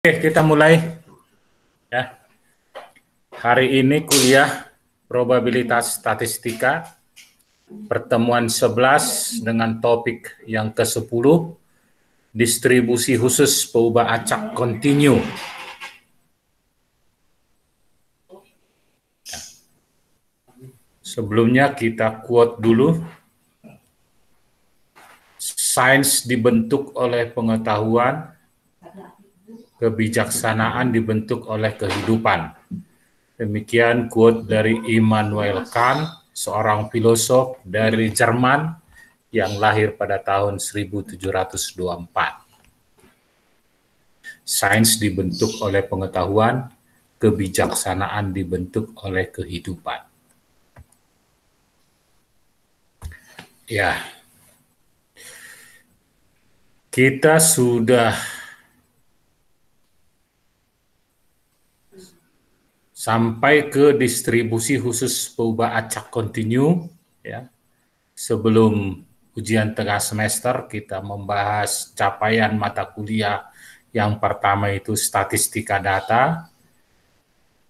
Oke, kita mulai ya. Hari ini kuliah probabilitas statistika pertemuan 11 dengan topik yang ke-10, distribusi khusus peubah acak kontinu. Sebelumnya kita quote dulu. Sains dibentuk oleh pengetahuan, kebijaksanaan dibentuk oleh kehidupan. Demikian quote dari Immanuel Kant, seorang filosof dari Jerman yang lahir pada tahun 1724. Sains dibentuk oleh pengetahuan, kebijaksanaan dibentuk oleh kehidupan. Ya, kita sudah sampai ke distribusi khusus peubah acak kontinu. Ya, sebelum ujian tengah semester kita membahas capaian mata kuliah. Yang pertama itu statistika data,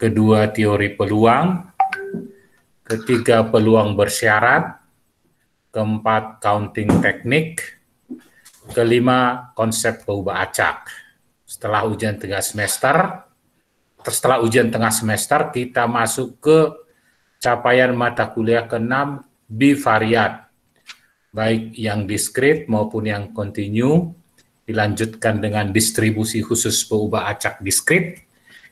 kedua teori peluang, ketiga peluang bersyarat, keempat counting teknik, kelima konsep peubah acak. Setelah ujian tengah semester, kita masuk ke capaian mata kuliah ke-6 bivariat, baik yang diskrit maupun yang kontinu. Dilanjutkan dengan distribusi khusus peubah acak diskrit,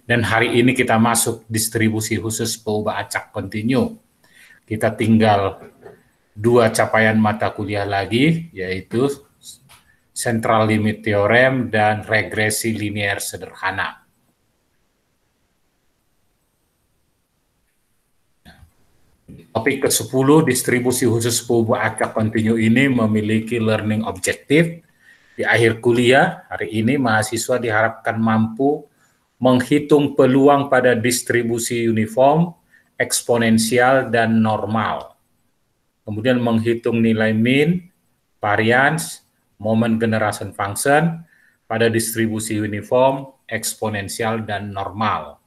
dan hari ini kita masuk distribusi khusus peubah acak kontinu. Kita tinggal 2 capaian mata kuliah lagi, yaitu central limit theorem dan regresi linear sederhana. Topik ke-10, distribusi khusus peubah acak kontinu ini memiliki learning objective. Di akhir kuliah hari ini, mahasiswa diharapkan mampu menghitung peluang pada distribusi uniform, eksponensial, dan normal. Kemudian menghitung nilai mean, variance, moment generation function pada distribusi uniform, eksponensial, dan normal.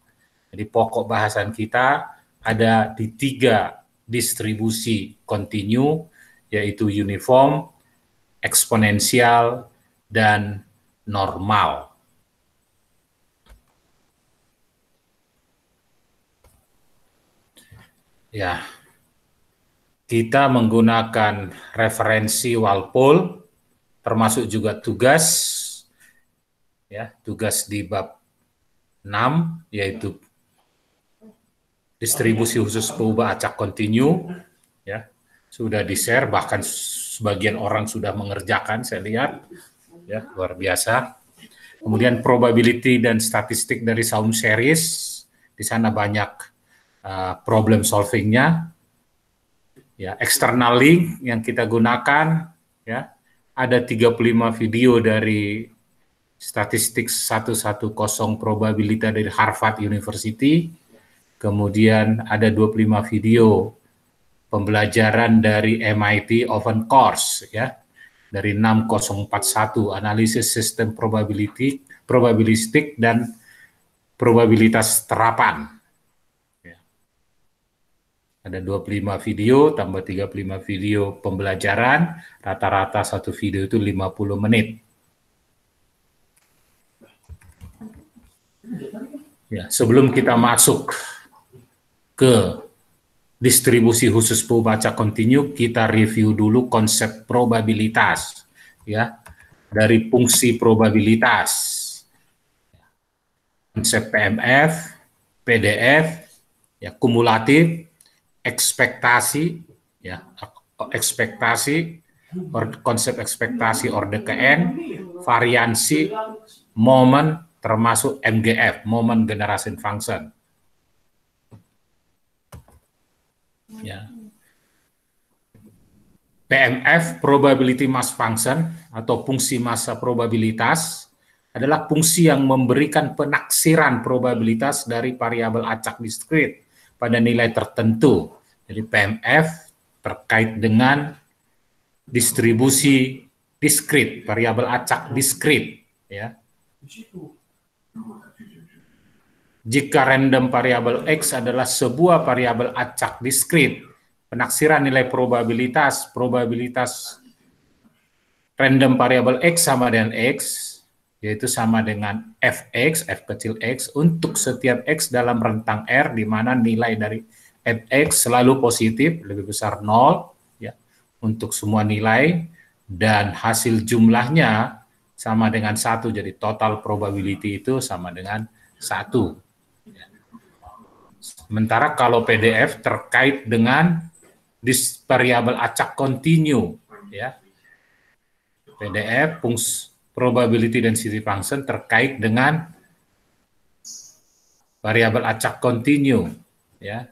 Jadi pokok bahasan kita ada di 3 distribusi kontinu, yaitu uniform, eksponensial, dan normal. Ya, kita menggunakan referensi Walpole, termasuk juga tugas, ya, tugas di bab 6, yaitu distribusi khusus peubah acak kontinu, ya, sudah di-share, bahkan sebagian orang sudah mengerjakan, saya lihat, ya, luar biasa. Kemudian probability dan statistik dari sound series, di sana banyak problem solvingnya. Ya, external link yang kita gunakan, ya, ada 35 video dari statistik 110 probabilitas dari Harvard University. Kemudian ada 25 video pembelajaran dari MIT Open Course, ya, dari 6041 analisis sistem probabilistik dan probabilitas terapan. Ya. Ada 25 video tambah 35 video pembelajaran, rata-rata satu video itu 50 menit. Ya, sebelum kita masuk ke distribusi khusus peubah acak kontinu, kita review dulu konsep probabilitas, ya, dari fungsi probabilitas, konsep PMF, PDF, ya, kumulatif, ekspektasi, ya, ekspektasi, konsep ekspektasi orde ke N, variansi, momen, termasuk MGF, moment generation function. Ya. PMF, probability mass function, atau fungsi massa probabilitas, adalah fungsi yang memberikan penaksiran probabilitas dari variabel acak diskrit pada nilai tertentu. Jadi PMF terkait dengan distribusi diskrit, variabel acak diskrit, ya. Jika random variabel X adalah sebuah variabel acak diskrit, penaksiran nilai probabilitas random variabel X sama dengan X, yaitu sama dengan Fx, F kecil X, untuk setiap X dalam rentang R, di mana nilai dari Fx selalu positif, lebih besar 0, ya, untuk semua nilai, dan hasil jumlahnya sama dengan 1, jadi total probability itu sama dengan 1. Sementara kalau PDF terkait dengan variabel acak continue, ya. PDF probability density function terkait dengan variabel acak continue, ya.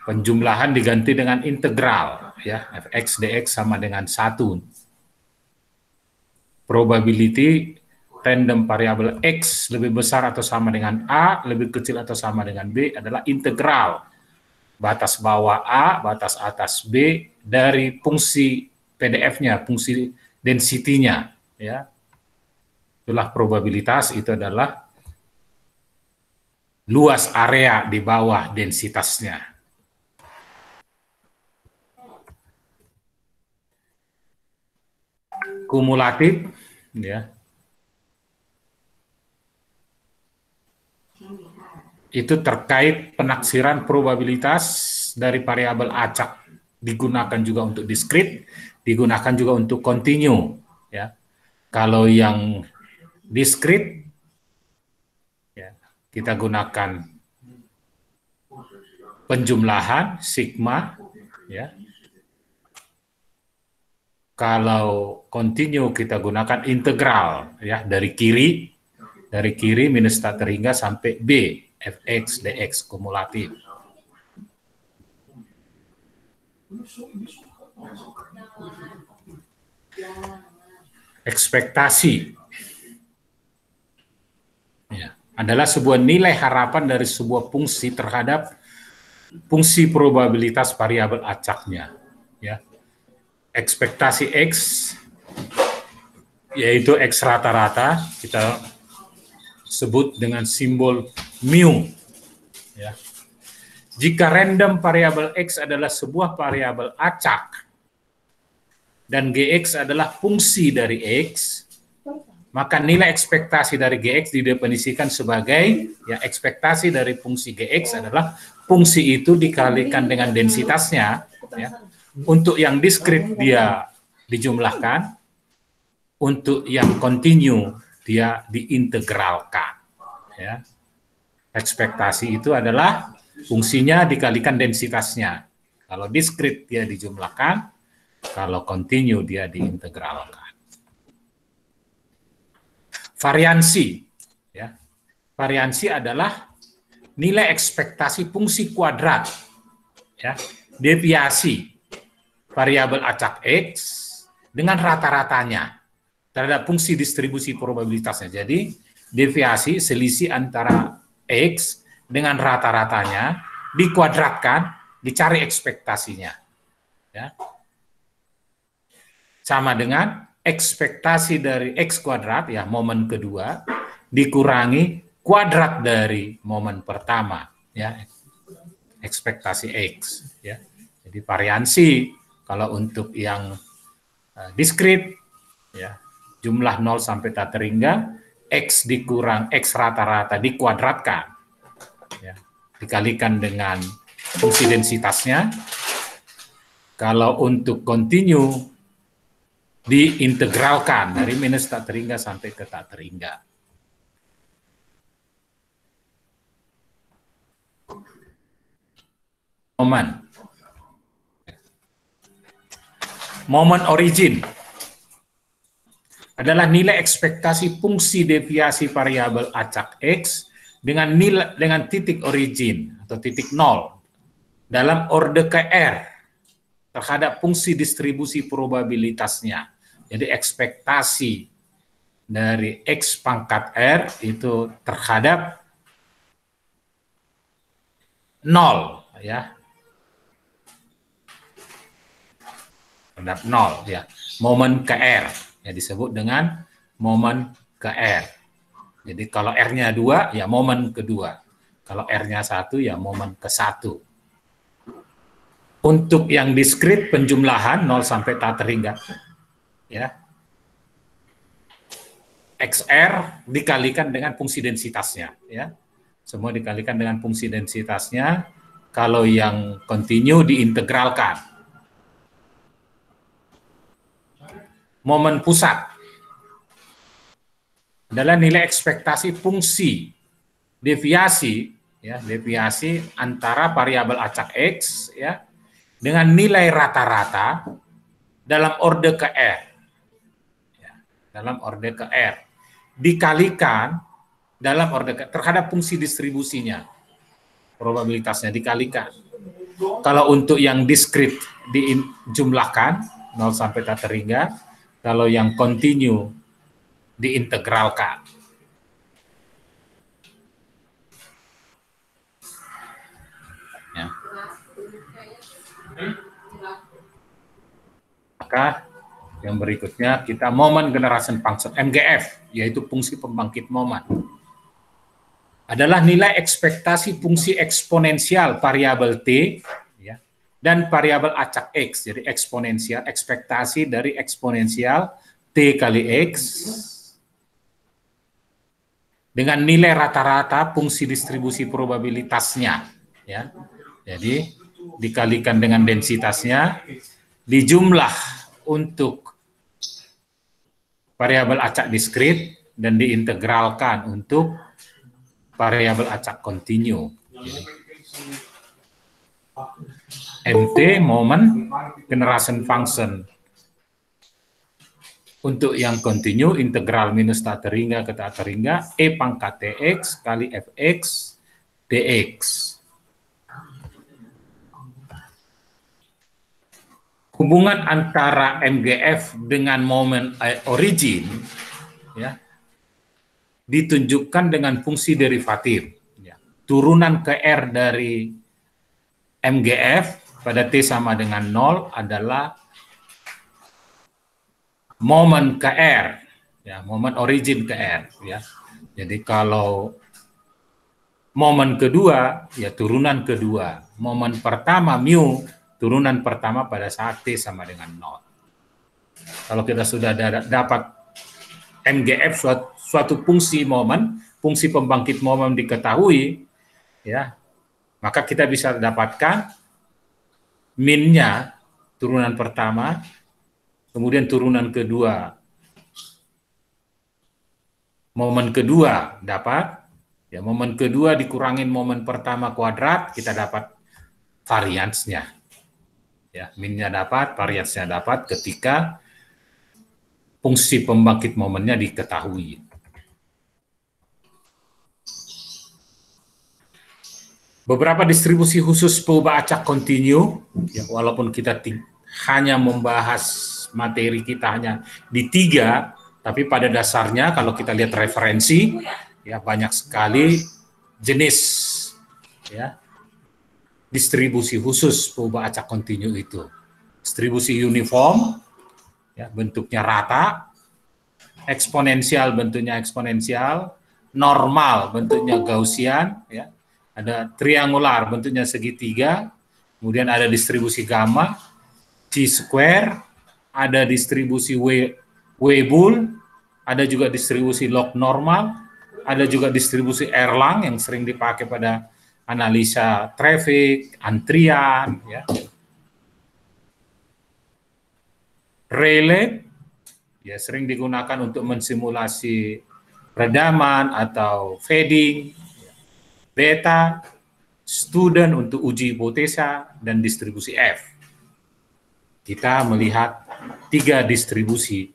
Penjumlahan diganti dengan integral, ya. Fx dx sama dengan 1. Probability random variabel X lebih besar atau sama dengan A, lebih kecil atau sama dengan B adalah integral batas bawah A, batas atas B dari fungsi PDF-nya, fungsi density-nya, ya. Itulah probabilitas, itu adalah luas area di bawah densitasnya. Kumulatif, ya. Itu terkait penaksiran probabilitas dari variabel acak, digunakan juga untuk diskrit, digunakan juga untuk continue, ya. Kalau yang diskrit, ya, kita gunakan penjumlahan sigma, ya. Kalau continue kita gunakan integral, ya, dari kiri minus tak terhingga sampai B, Fx dx kumulatif. Ekspektasi, ya, adalah sebuah nilai harapan dari sebuah fungsi terhadap fungsi probabilitas variabel acaknya, ya. Ekspektasi X, yaitu X rata-rata, kita sebut dengan simbol mu, ya. Jika random variabel X adalah sebuah variabel acak dan Gx adalah fungsi dari X, maka nilai ekspektasi dari Gx didefinisikan sebagai, ya, ekspektasi dari fungsi Gx adalah fungsi itu dikalikan dengan densitasnya, ya. Untuk yang diskrit dia dijumlahkan, untuk yang continue dia diintegralkan, ya. Ekspektasi itu adalah fungsinya dikalikan densitasnya. Kalau diskrit dia dijumlahkan, kalau continue dia diintegralkan. Variansi, ya. Variansi adalah nilai ekspektasi fungsi kuadrat, ya, deviasi variabel acak X dengan rata-ratanya terhadap fungsi distribusi probabilitasnya. Jadi deviasi selisih antara X dengan rata-ratanya dikuadratkan, dicari ekspektasinya, ya. Sama dengan ekspektasi dari X kuadrat, ya, momen kedua, dikurangi kuadrat dari momen pertama, ya, ekspektasi X, ya. Jadi variansi kalau untuk yang diskrit, ya, jumlah 0 sampai tak terhingga, X dikurang X rata-rata dikuadratkan, ya, dikalikan dengan fungsi densitasnya. Kalau untuk continue diintegralkan dari minus tak terhingga sampai ke tak terhingga. Momen origin adalah nilai ekspektasi fungsi deviasi variabel acak X dengan titik origin atau titik 0 dalam orde KR terhadap fungsi distribusi probabilitasnya. Jadi ekspektasi dari X pangkat R itu terhadap 0, ya. Terhadap 0, ya. Momen KR. ya disebut dengan momen ke R. Jadi kalau R-nya 2, ya momen kedua. Kalau R-nya 1, ya momen ke-1. Untuk yang diskrit penjumlahan 0 sampai tak terhingga, ya, XR dikalikan dengan fungsi densitasnya, ya. Semua dikalikan dengan fungsi densitasnya. Kalau yang continue diintegralkan. Momen pusat adalah nilai ekspektasi fungsi deviasi, ya, deviasi antara variabel acak X, ya, dengan nilai rata-rata dalam orde ke R, ya, dalam orde ke R, dikalikan dalam orde terhadap fungsi distribusinya, probabilitasnya dikalikan. Kalau untuk yang diskrit dijumlahkan 0 sampai tak terhingga, kalau yang continue diintegralkan. Ya. Maka yang berikutnya kita moment generation function MGF, yaitu fungsi pembangkit momen. Adalah nilai ekspektasi fungsi eksponensial variabel T, ya, dan variabel acak X. Jadi eksponensial, ekspektasi dari eksponensial T kali X dengan nilai rata-rata fungsi distribusi probabilitasnya, ya. Jadi dikalikan dengan densitasnya, dijumlah untuk variabel acak diskrit dan diintegralkan untuk variabel acak continue. MT moment generation function. Untuk yang continue integral minus tak terhingga ke tak terhingga E pangkat TX kali Fx dx. Hubungan antara MGF dengan momen origin, ya, ditunjukkan dengan fungsi derivatif, ya. Turunan ke R dari MGF pada T sama dengan 0 adalah momen ke R, ya, momen origin ke R, ya. Jadi kalau momen kedua, ya turunan kedua. Momen pertama mu, turunan pertama pada saat T sama dengan 0. Kalau kita sudah dapat MGF suatu fungsi momen, fungsi pembangkit momen diketahui, ya, maka kita bisa dapatkan minnya turunan pertama, kemudian turunan kedua, momen kedua dapat, ya, momen kedua dikurangin momen pertama kuadrat, kita dapat variansnya, ya, minnya dapat, variansnya dapat ketika fungsi pembangkit momennya diketahui. Beberapa distribusi khusus perubahan acak continue, ya, walaupun kita hanya membahas materi kita hanya di 3, tapi pada dasarnya kalau kita lihat referensi, ya, banyak sekali jenis, ya, distribusi khusus perubahan acak continue itu. Distribusi uniform, ya, bentuknya rata, eksponensial bentuknya eksponensial, normal bentuknya Gaussian, ya, ada triangular bentuknya segitiga, kemudian ada distribusi gamma, chi-square, ada distribusi Weibull, ada juga distribusi log normal, ada juga distribusi Erlang yang sering dipakai pada analisa traffic, antrian, ya. Rayleigh, ya, sering digunakan untuk mensimulasi redaman atau fading. Beta, student untuk uji hipotesa, dan distribusi F. Kita melihat 3 distribusi,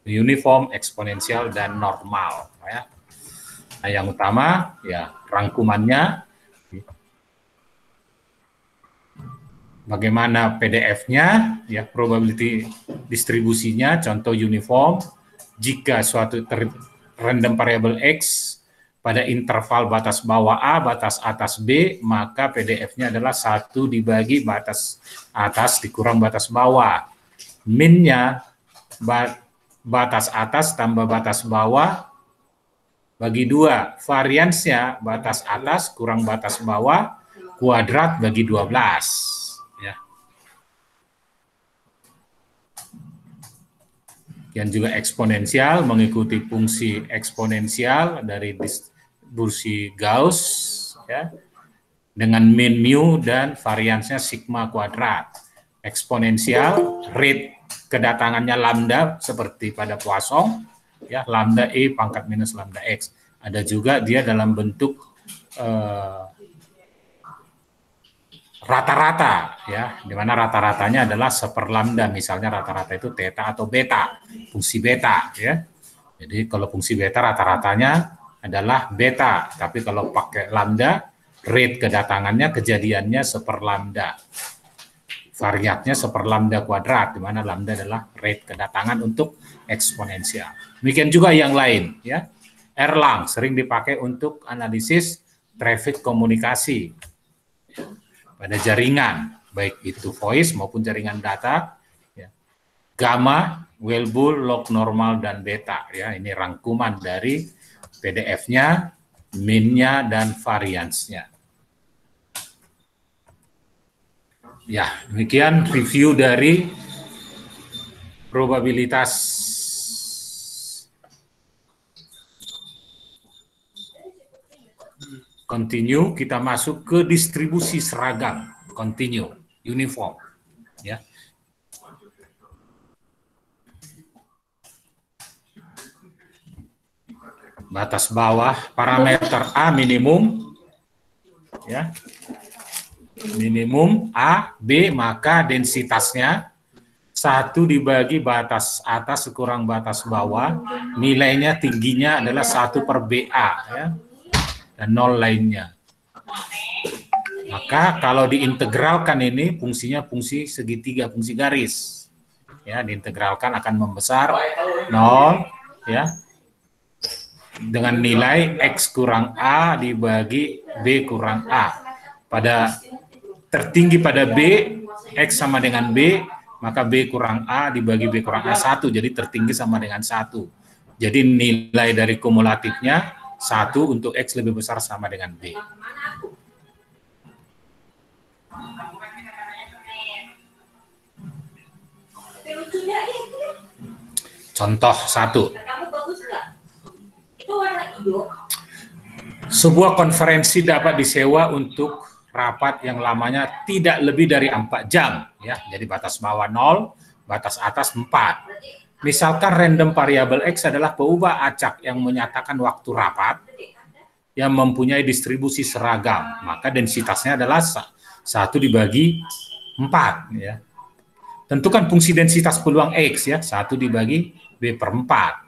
uniform, eksponensial, dan normal, ya. Nah, yang utama, ya, rangkumannya, bagaimana PDF-nya, ya, probability distribusinya, contoh uniform, jika suatu random variable X pada interval batas bawah A, batas atas B, maka PDF-nya adalah 1 dibagi batas atas dikurang batas bawah. Min-nya batas atas tambah batas bawah bagi 2. Variansnya batas atas kurang batas bawah kuadrat bagi 12. Ya. Yang juga eksponensial mengikuti fungsi eksponensial dari distribusi Gauss, ya, dengan min mu dan variansnya sigma kuadrat. Eksponensial, rate kedatangannya lambda seperti pada Poisson, ya, lambda E pangkat minus lambda X. Ada juga dia dalam bentuk rata-rata, ya, di mana rata-ratanya adalah seper lambda, misalnya rata-rata itu theta atau beta, fungsi beta, ya. Jadi kalau fungsi beta rata-ratanya adalah beta, tapi kalau pakai lambda, rate kedatangannya kejadiannya seper lambda. Variatnya seper lambda kuadrat, di mana lambda adalah rate kedatangan untuk eksponensial. Demikian juga yang lain, ya. Erlang sering dipakai untuk analisis traffic komunikasi pada jaringan, baik itu voice maupun jaringan data, ya. Gamma, Wellbull, log normal, dan beta, ya. Ini rangkuman dari PDF-nya, min-nya, dan variansnya. Ya, demikian review dari probabilitas continue. Kita masuk ke distribusi seragam, continue, uniform, ya. Batas bawah parameter A minimum, ya, minimum A, B, maka densitasnya 1 dibagi batas atas kurang batas bawah, nilainya tingginya adalah 1 per BA, ya, dan 0 lainnya. Maka kalau diintegralkan ini fungsinya fungsi segitiga, fungsi garis, ya, diintegralkan akan membesar 0, ya, dengan nilai X kurang A dibagi B kurang A. Pada tertinggi pada B, X sama dengan B, maka B kurang A dibagi B kurang A 1, jadi tertinggi sama dengan 1. Jadi nilai dari kumulatifnya 1 untuk X lebih besar sama dengan B. Contoh 1. Sebuah konferensi dapat disewa untuk rapat yang lamanya tidak lebih dari 4 jam, ya. Jadi batas bawah 0, batas atas 4. Misalkan random variable X adalah peubah acak yang menyatakan waktu rapat yang mempunyai distribusi seragam, maka densitasnya adalah 1 dibagi 4, ya. Tentukan fungsi densitas peluang X, ya, 1 dibagi B per 4.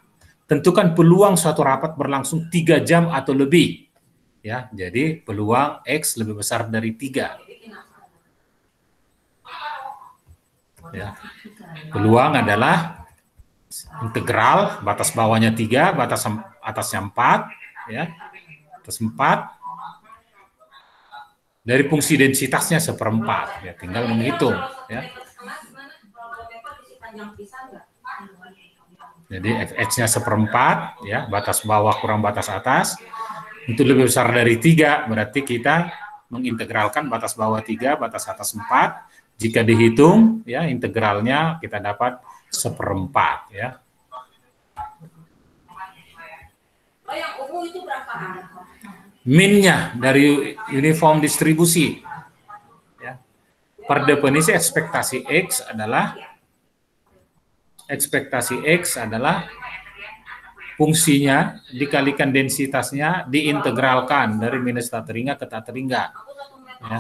Tentukan peluang suatu rapat berlangsung 3 jam atau lebih, ya. Jadi peluang X lebih besar dari 3. Ya. Peluang adalah integral, batas bawahnya 3, batas atasnya 4, ya. Atas 4. Dari fungsi densitasnya seperempat, ya, tinggal menghitung, ya. Jadi fx-nya seperempat, ya, batas bawah kurang batas atas. Itu lebih besar dari 3, berarti kita mengintegralkan batas bawah 3, batas atas 4. Jika dihitung, ya, integralnya kita dapat seperempat, ya. Min-nya dari uniform distribusi, ya. Per definisi ekspektasi X adalah fungsinya dikalikan densitasnya diintegralkan dari minus tak terhingga ke tak terhingga, ya.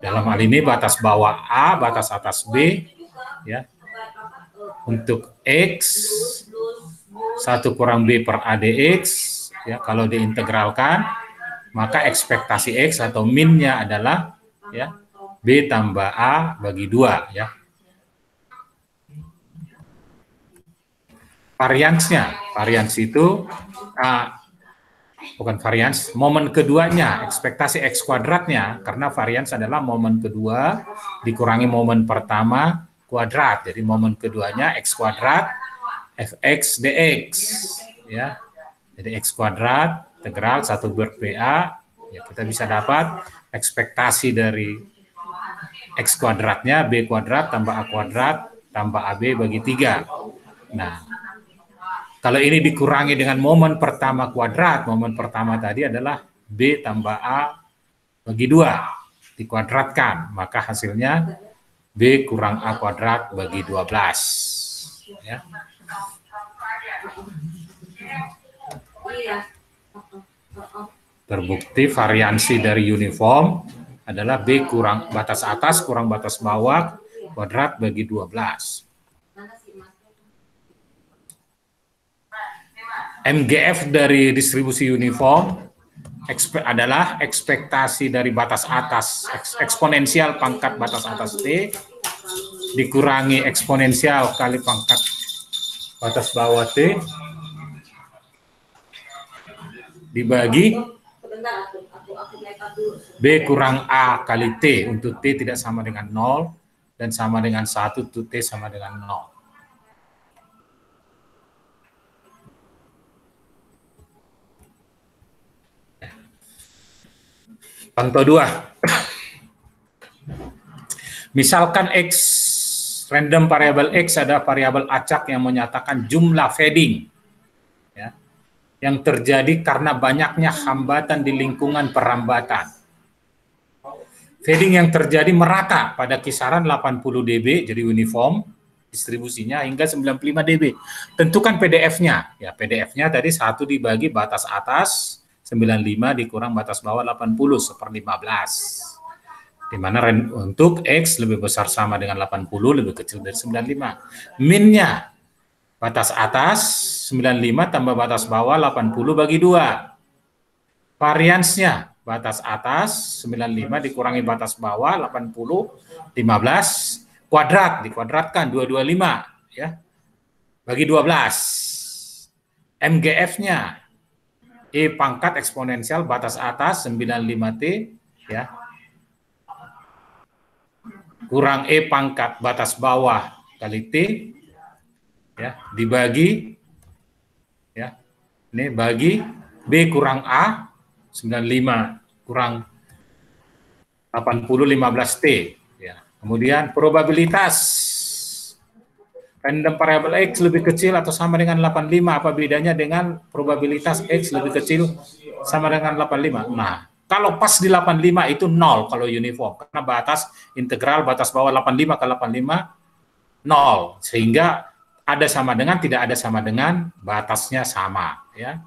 Dalam hal ini batas bawah A, batas atas B, ya. Untuk X 1 kurang B per A dx, ya, kalau diintegralkan maka ekspektasi X atau min-nya adalah, ya, B tambah A bagi 2, ya. Varians itu bukan varians, momen keduanya, ekspektasi X kuadratnya, karena varians adalah momen kedua dikurangi momen pertama kuadrat. Jadi momen keduanya X kuadrat fx dx, ya. Jadi X kuadrat integral 1 per PA, ya kita bisa dapat ekspektasi dari X kuadratnya B kuadrat tambah A kuadrat tambah AB bagi 3. Nah, kalau ini dikurangi dengan momen pertama kuadrat, momen pertama tadi adalah B tambah A bagi 2, dikuadratkan, maka hasilnya B kurang A kuadrat bagi 12. Ya. Terbukti variansi dari uniform adalah B kurang batas atas kurang batas bawah kuadrat bagi 12. MGF dari distribusi uniform adalah ekspektasi dari batas atas eksponensial pangkat batas atas T dikurangi eksponensial kali pangkat batas bawah T dibagi B kurang A kali T untuk T tidak sama dengan 0 dan sama dengan 1 untuk T sama dengan 0. Contoh 2. Misalkan X, random variabel X ada variabel acak yang menyatakan jumlah fading. Ya, yang terjadi karena banyaknya hambatan di lingkungan perambatan. Fading yang terjadi merata pada kisaran 80 dB, jadi uniform distribusinya hingga 95 dB. Tentukan PDF-nya. Ya, PDF-nya tadi 1 dibagi batas atas 95 dikurang batas bawah 80 1/15. Di mana untuk X lebih besar sama dengan 80 lebih kecil dari 95. Min-nya batas atas 95 tambah batas bawah 80 bagi 2. Variansnya batas atas 95 dikurangi batas bawah 80 15 kuadrat dikuadratkan 225 ya. Bagi 12. MGF-nya E pangkat eksponensial batas atas 95T ya. Kurang E pangkat batas bawah kali T ya dibagi ya ini bagi B kurang A 95 kurang 80 15T ya. Kemudian probabilitas random variable X lebih kecil atau sama dengan 85, apa bedanya dengan probabilitas X lebih kecil sama dengan 85? Nah, kalau pas di 85 itu 0 kalau uniform karena batas integral batas bawah 85 ke 85 0, sehingga ada sama dengan tidak ada sama dengan batasnya sama ya.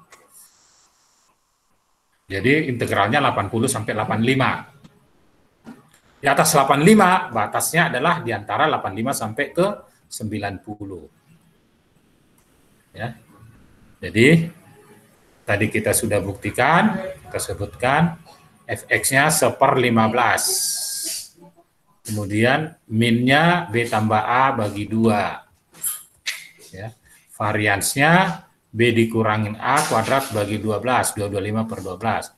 Jadi integralnya 80 sampai 85. Di atas 85 batasnya adalah di antara 85 sampai ke 90. Ya. Jadi tadi kita sudah buktikan, kita sebutkan fx-nya 1/15. Kemudian min-nya B tambah A bagi 2. Ya. Variansnya B dikurangin A kuadrat bagi 12, 225/12.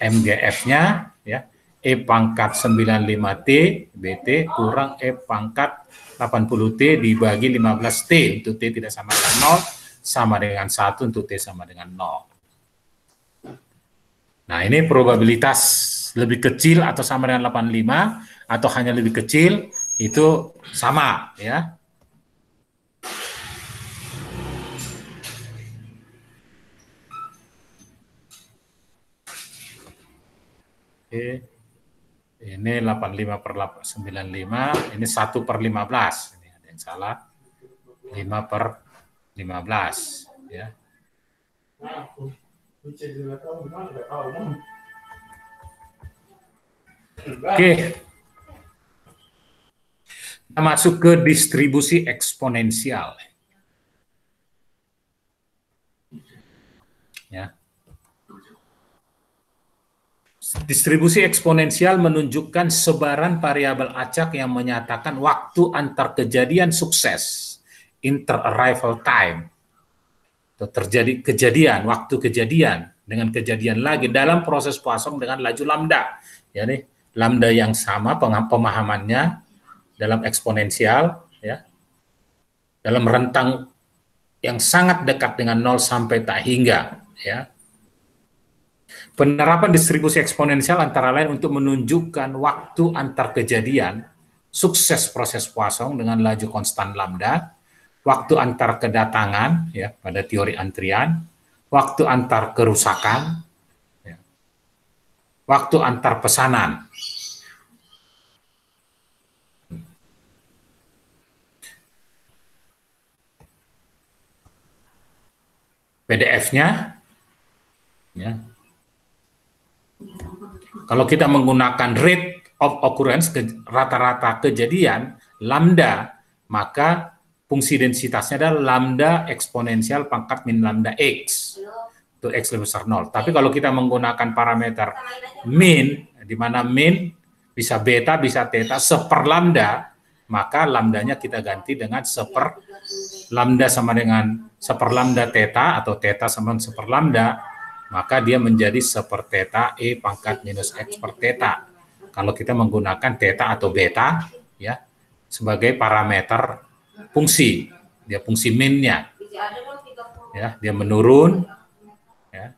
MGF-nya ya E pangkat 95T BT kurang E pangkat 80T dibagi 15T untuk T tidak sama dengan 0 sama dengan 1 untuk T sama dengan 0. Nah, ini probabilitas lebih kecil atau sama dengan 85 atau hanya lebih kecil itu sama ya. Oke. Ini 85/95, ini 1/15. Ini ada yang salah. 5/15 ya. Oke. Kita masuk ke distribusi eksponensial. Ya. Distribusi eksponensial menunjukkan sebaran variabel acak yang menyatakan waktu antar kejadian sukses, inter-arrival time. Terjadi kejadian, waktu kejadian dengan kejadian lagi dalam proses Poisson dengan laju lambda. Jadi lambda yang sama pemahamannya dalam eksponensial ya, dalam rentang yang sangat dekat dengan 0 sampai tak hingga, ya. Penerapan distribusi eksponensial antara lain untuk menunjukkan waktu antar kejadian sukses proses Poisson dengan laju konstan lambda, waktu antar kedatangan, ya, pada teori antrian, waktu antar kerusakan, ya, waktu antar pesanan. PDF-nya, ya, kalau kita menggunakan rate of occurrence, rata-rata kejadian, lambda, maka fungsi densitasnya adalah lambda eksponensial pangkat min lambda x, itu x lebih besar 0. Tapi kalau kita menggunakan parameter min, di mana min bisa beta, bisa theta, seper lambda, maka lambdanya kita ganti dengan seper lambda sama dengan seper lambda theta, atau theta sama dengan seper lambda, maka dia menjadi seper theta E pangkat minus X per theta. Kalau kita menggunakan theta atau beta, ya, sebagai parameter fungsi, dia fungsi min-nya, ya, dia menurun, ya.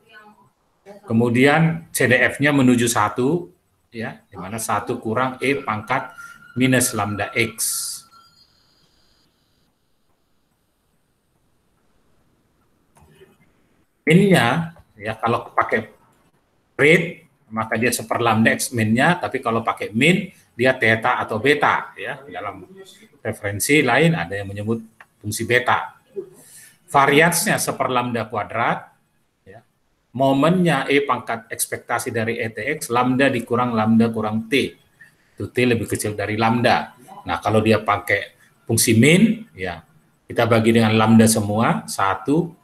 Kemudian CDF-nya menuju 1, ya, di mana 1 kurang E pangkat minus lambda X. Min-nya, ya, kalau pakai rate, maka dia seper lambda X min-nya, tapi kalau pakai min, dia theta atau beta, ya. Dalam referensi lain ada yang menyebut fungsi beta. Variansnya seper lambda kuadrat, ya. Momennya E pangkat ekspektasi dari ETX, lambda dikurang lambda kurang T. Itu T lebih kecil dari lambda. Nah, kalau dia pakai fungsi min, ya, kita bagi dengan lambda semua, 1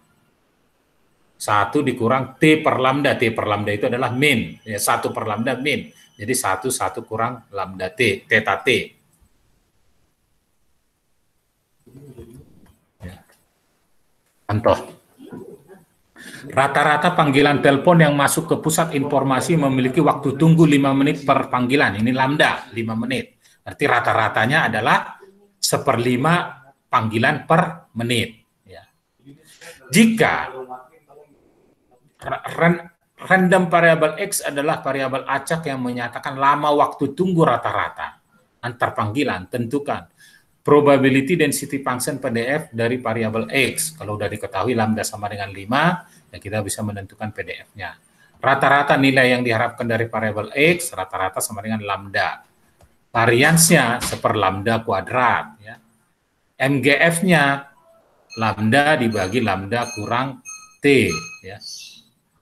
dikurang T per lambda. T per lambda itu adalah min, ya, 1 per lambda min. Jadi 1 kurang lambda T, theta T. Ya. Contoh. Rata-rata panggilan telepon yang masuk ke pusat informasi memiliki waktu tunggu 5 menit per panggilan. Ini lambda, 5 menit. Berarti rata-ratanya adalah 1/5 panggilan per menit. Ya. Jika random variable X adalah variabel acak yang menyatakan lama waktu tunggu rata-rata antar panggilan, tentukan probability density function PDF dari variabel X. Kalau sudah diketahui lambda sama dengan 5, ya kita bisa menentukan PDF-nya. Rata-rata nilai yang diharapkan dari variabel X, rata-rata sama dengan lambda. Variansnya seper lambda kuadrat. Ya. MGF-nya lambda dibagi lambda kurang T. Ya.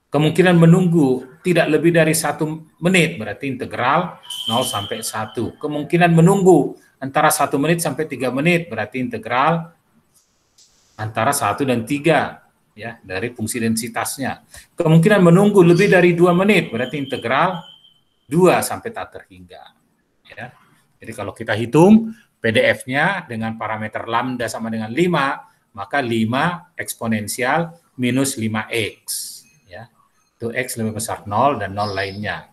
Kemungkinan menunggu tidak lebih dari 1 menit, berarti integral 0 sampai 1. Kemungkinan menunggu antara 1 menit sampai 3 menit, berarti integral antara 1 dan 3, ya, dari fungsi densitasnya. Kemungkinan menunggu lebih dari 2 menit, berarti integral 2 sampai tak terhingga. Ya. Jadi kalau kita hitung PDF-nya dengan parameter lambda sama dengan 5, maka 5 eksponensial minus 5X. Itu X lebih besar 0 dan 0 lainnya.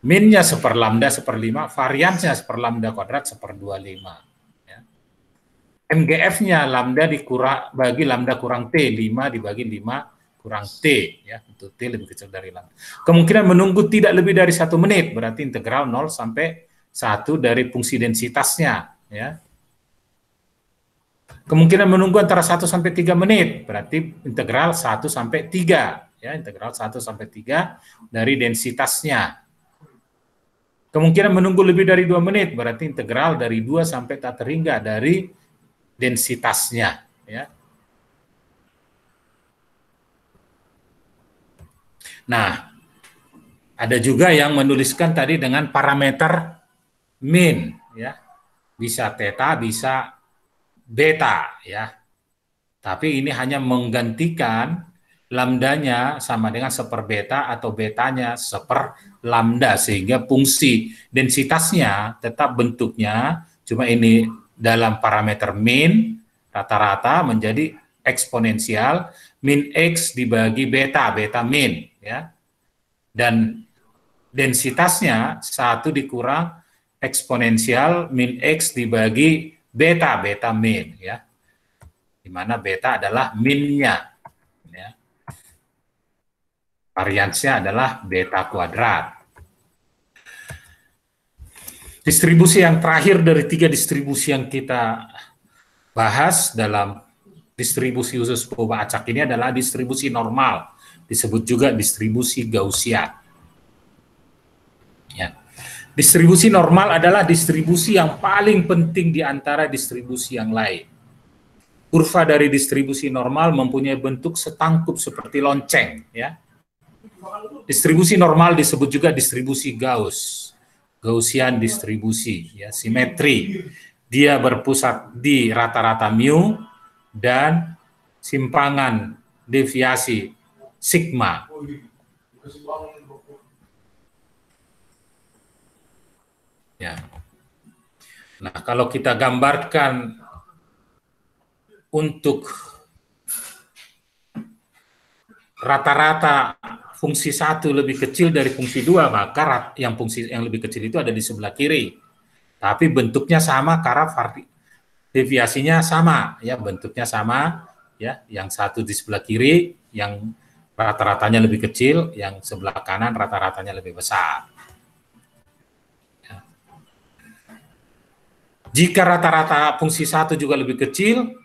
Min-nya seper lambda seper 5, variansnya seper lambda kuadrat seper 25. Ya. MGF-nya lambda bagi lambda kurang T, 5 dibagi 5 kurang T. Ya, untuk T lebih kecil dari lambda. Kemungkinan menunggu tidak lebih dari 1 menit, berarti integral 0 sampai 1 dari fungsi densitasnya. Ya. Kemungkinan menunggu antara 1 sampai 3 menit, berarti integral 1 sampai 3. Ya, integral 1 sampai 3 dari densitasnya. Kemungkinan menunggu lebih dari 2 menit, berarti integral dari 2 sampai tak terhingga dari densitasnya. Ya. Nah, ada juga yang menuliskan tadi dengan parameter min. Ya. Bisa theta, bisa beta. Ya. Tapi ini hanya menggantikan lambdanya sama dengan seper beta atau betanya seper lambda, sehingga fungsi densitasnya tetap bentuknya, cuma ini dalam parameter min rata-rata menjadi eksponensial min X dibagi beta, beta min, ya. Dan densitasnya 1 dikurang eksponensial min X dibagi beta min, ya, di mana beta adalah minnya, ya. Variansnya adalah beta kuadrat. Distribusi yang terakhir dari 3 distribusi yang kita bahas dalam distribusi usus perubahan acak ini adalah distribusi normal, disebut juga distribusi Gaussian. Ya. Distribusi normal adalah distribusi yang paling penting di antara distribusi yang lain. Kurva dari distribusi normal mempunyai bentuk setangkup seperti lonceng, ya. Distribusi normal disebut juga distribusi Gauss, Gaussian distribusi, ya, simetri. Dia berpusat di rata-rata mu dan simpangan deviasi sigma. Ya. Nah, kalau kita gambarkan untuk rata-rata fungsi 1 lebih kecil dari fungsi 2, maka yang fungsi yang lebih kecil itu ada di sebelah kiri. Tapi bentuknya sama karena deviasinya sama, ya, bentuknya sama, ya, yang satu di sebelah kiri yang rata-ratanya lebih kecil, yang sebelah kanan rata-ratanya lebih besar. Ya. Jika rata-rata fungsi 1 juga lebih kecil,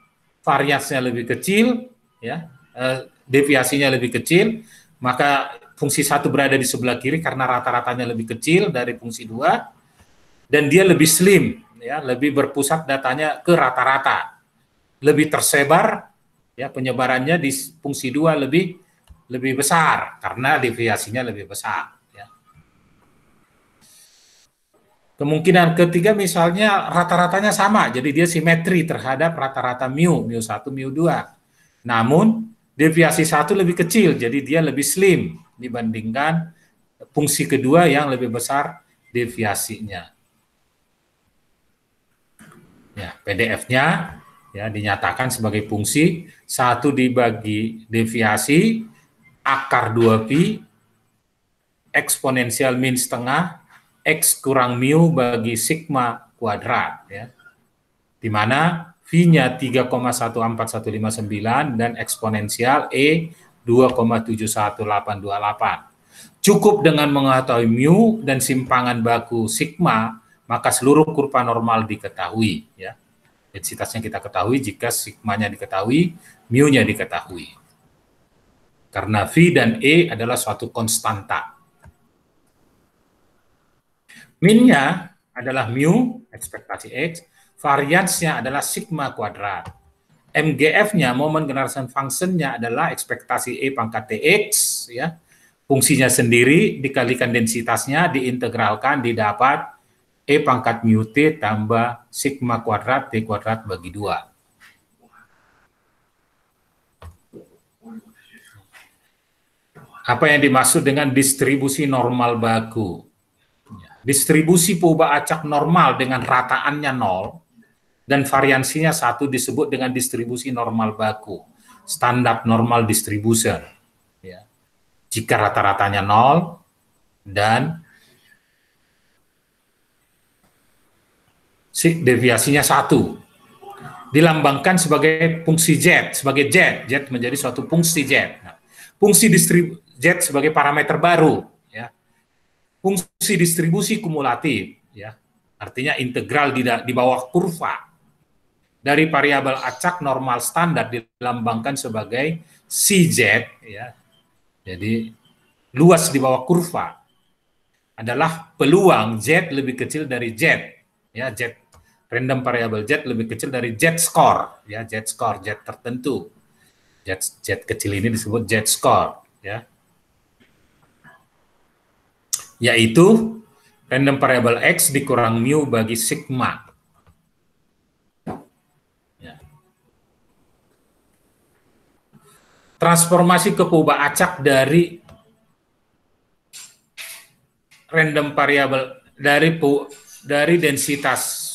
variasinya lebih kecil, ya, deviasinya lebih kecil, maka fungsi 1 berada di sebelah kiri karena rata-ratanya lebih kecil dari fungsi 2, dan dia lebih slim, ya, lebih berpusat datanya ke rata-rata, lebih tersebar, ya, penyebarannya di fungsi 2 lebih besar karena deviasinya lebih besar, ya. Kemungkinan ketiga misalnya rata-ratanya sama, jadi dia simetri terhadap rata-rata mu 1, mu 2. Namun deviasi 1 lebih kecil, jadi dia lebih slim dibandingkan fungsi kedua yang lebih besar deviasinya. Ya, PDF-nya, ya, dinyatakan sebagai fungsi 1 dibagi deviasi akar 2pi eksponensial min setengah X kurang mu bagi sigma kuadrat, ya, di mana V-nya 3,14159 dan eksponensial E 2,71828. Cukup dengan mengetahui mu dan simpangan baku sigma, maka seluruh kurva normal diketahui, ya. Densitasnya kita ketahui jika sigmanya diketahui, mu-nya diketahui. Karena V dan E adalah suatu konstanta. Min-nya adalah mu, ekspektasi X, variansnya adalah sigma kuadrat. MGF-nya, moment generation function-nya adalah ekspektasi E pangkat TX, ya. Fungsinya sendiri dikalikan densitasnya, diintegralkan, didapat E pangkat mu T tambah sigma kuadrat T kuadrat bagi 2. Apa yang dimaksud dengan distribusi normal baku? Distribusi perubahan acak normal dengan rataannya 0 dan variansinya 1 disebut dengan distribusi normal baku, standar normal distribution, ya. Jika rata-ratanya 0 dan deviasinya 1, dilambangkan sebagai fungsi Z, sebagai Z menjadi suatu fungsi Z. Nah, fungsi Z sebagai parameter baru, ya. Fungsi distribusi kumulatif, ya, artinya integral di bawah kurva dari variabel acak normal standar dilambangkan sebagai CZ, ya. Jadi luas di bawah kurva adalah peluang Z lebih kecil dari Z, ya, Z random variable Z lebih kecil dari Z score, ya, Z score, Z tertentu. Z kecil ini disebut Z score, ya. Yaitu random variable X dikurang mu bagi sigma. Ya. Transformasi ke perubahan acak dari random variable dari densitas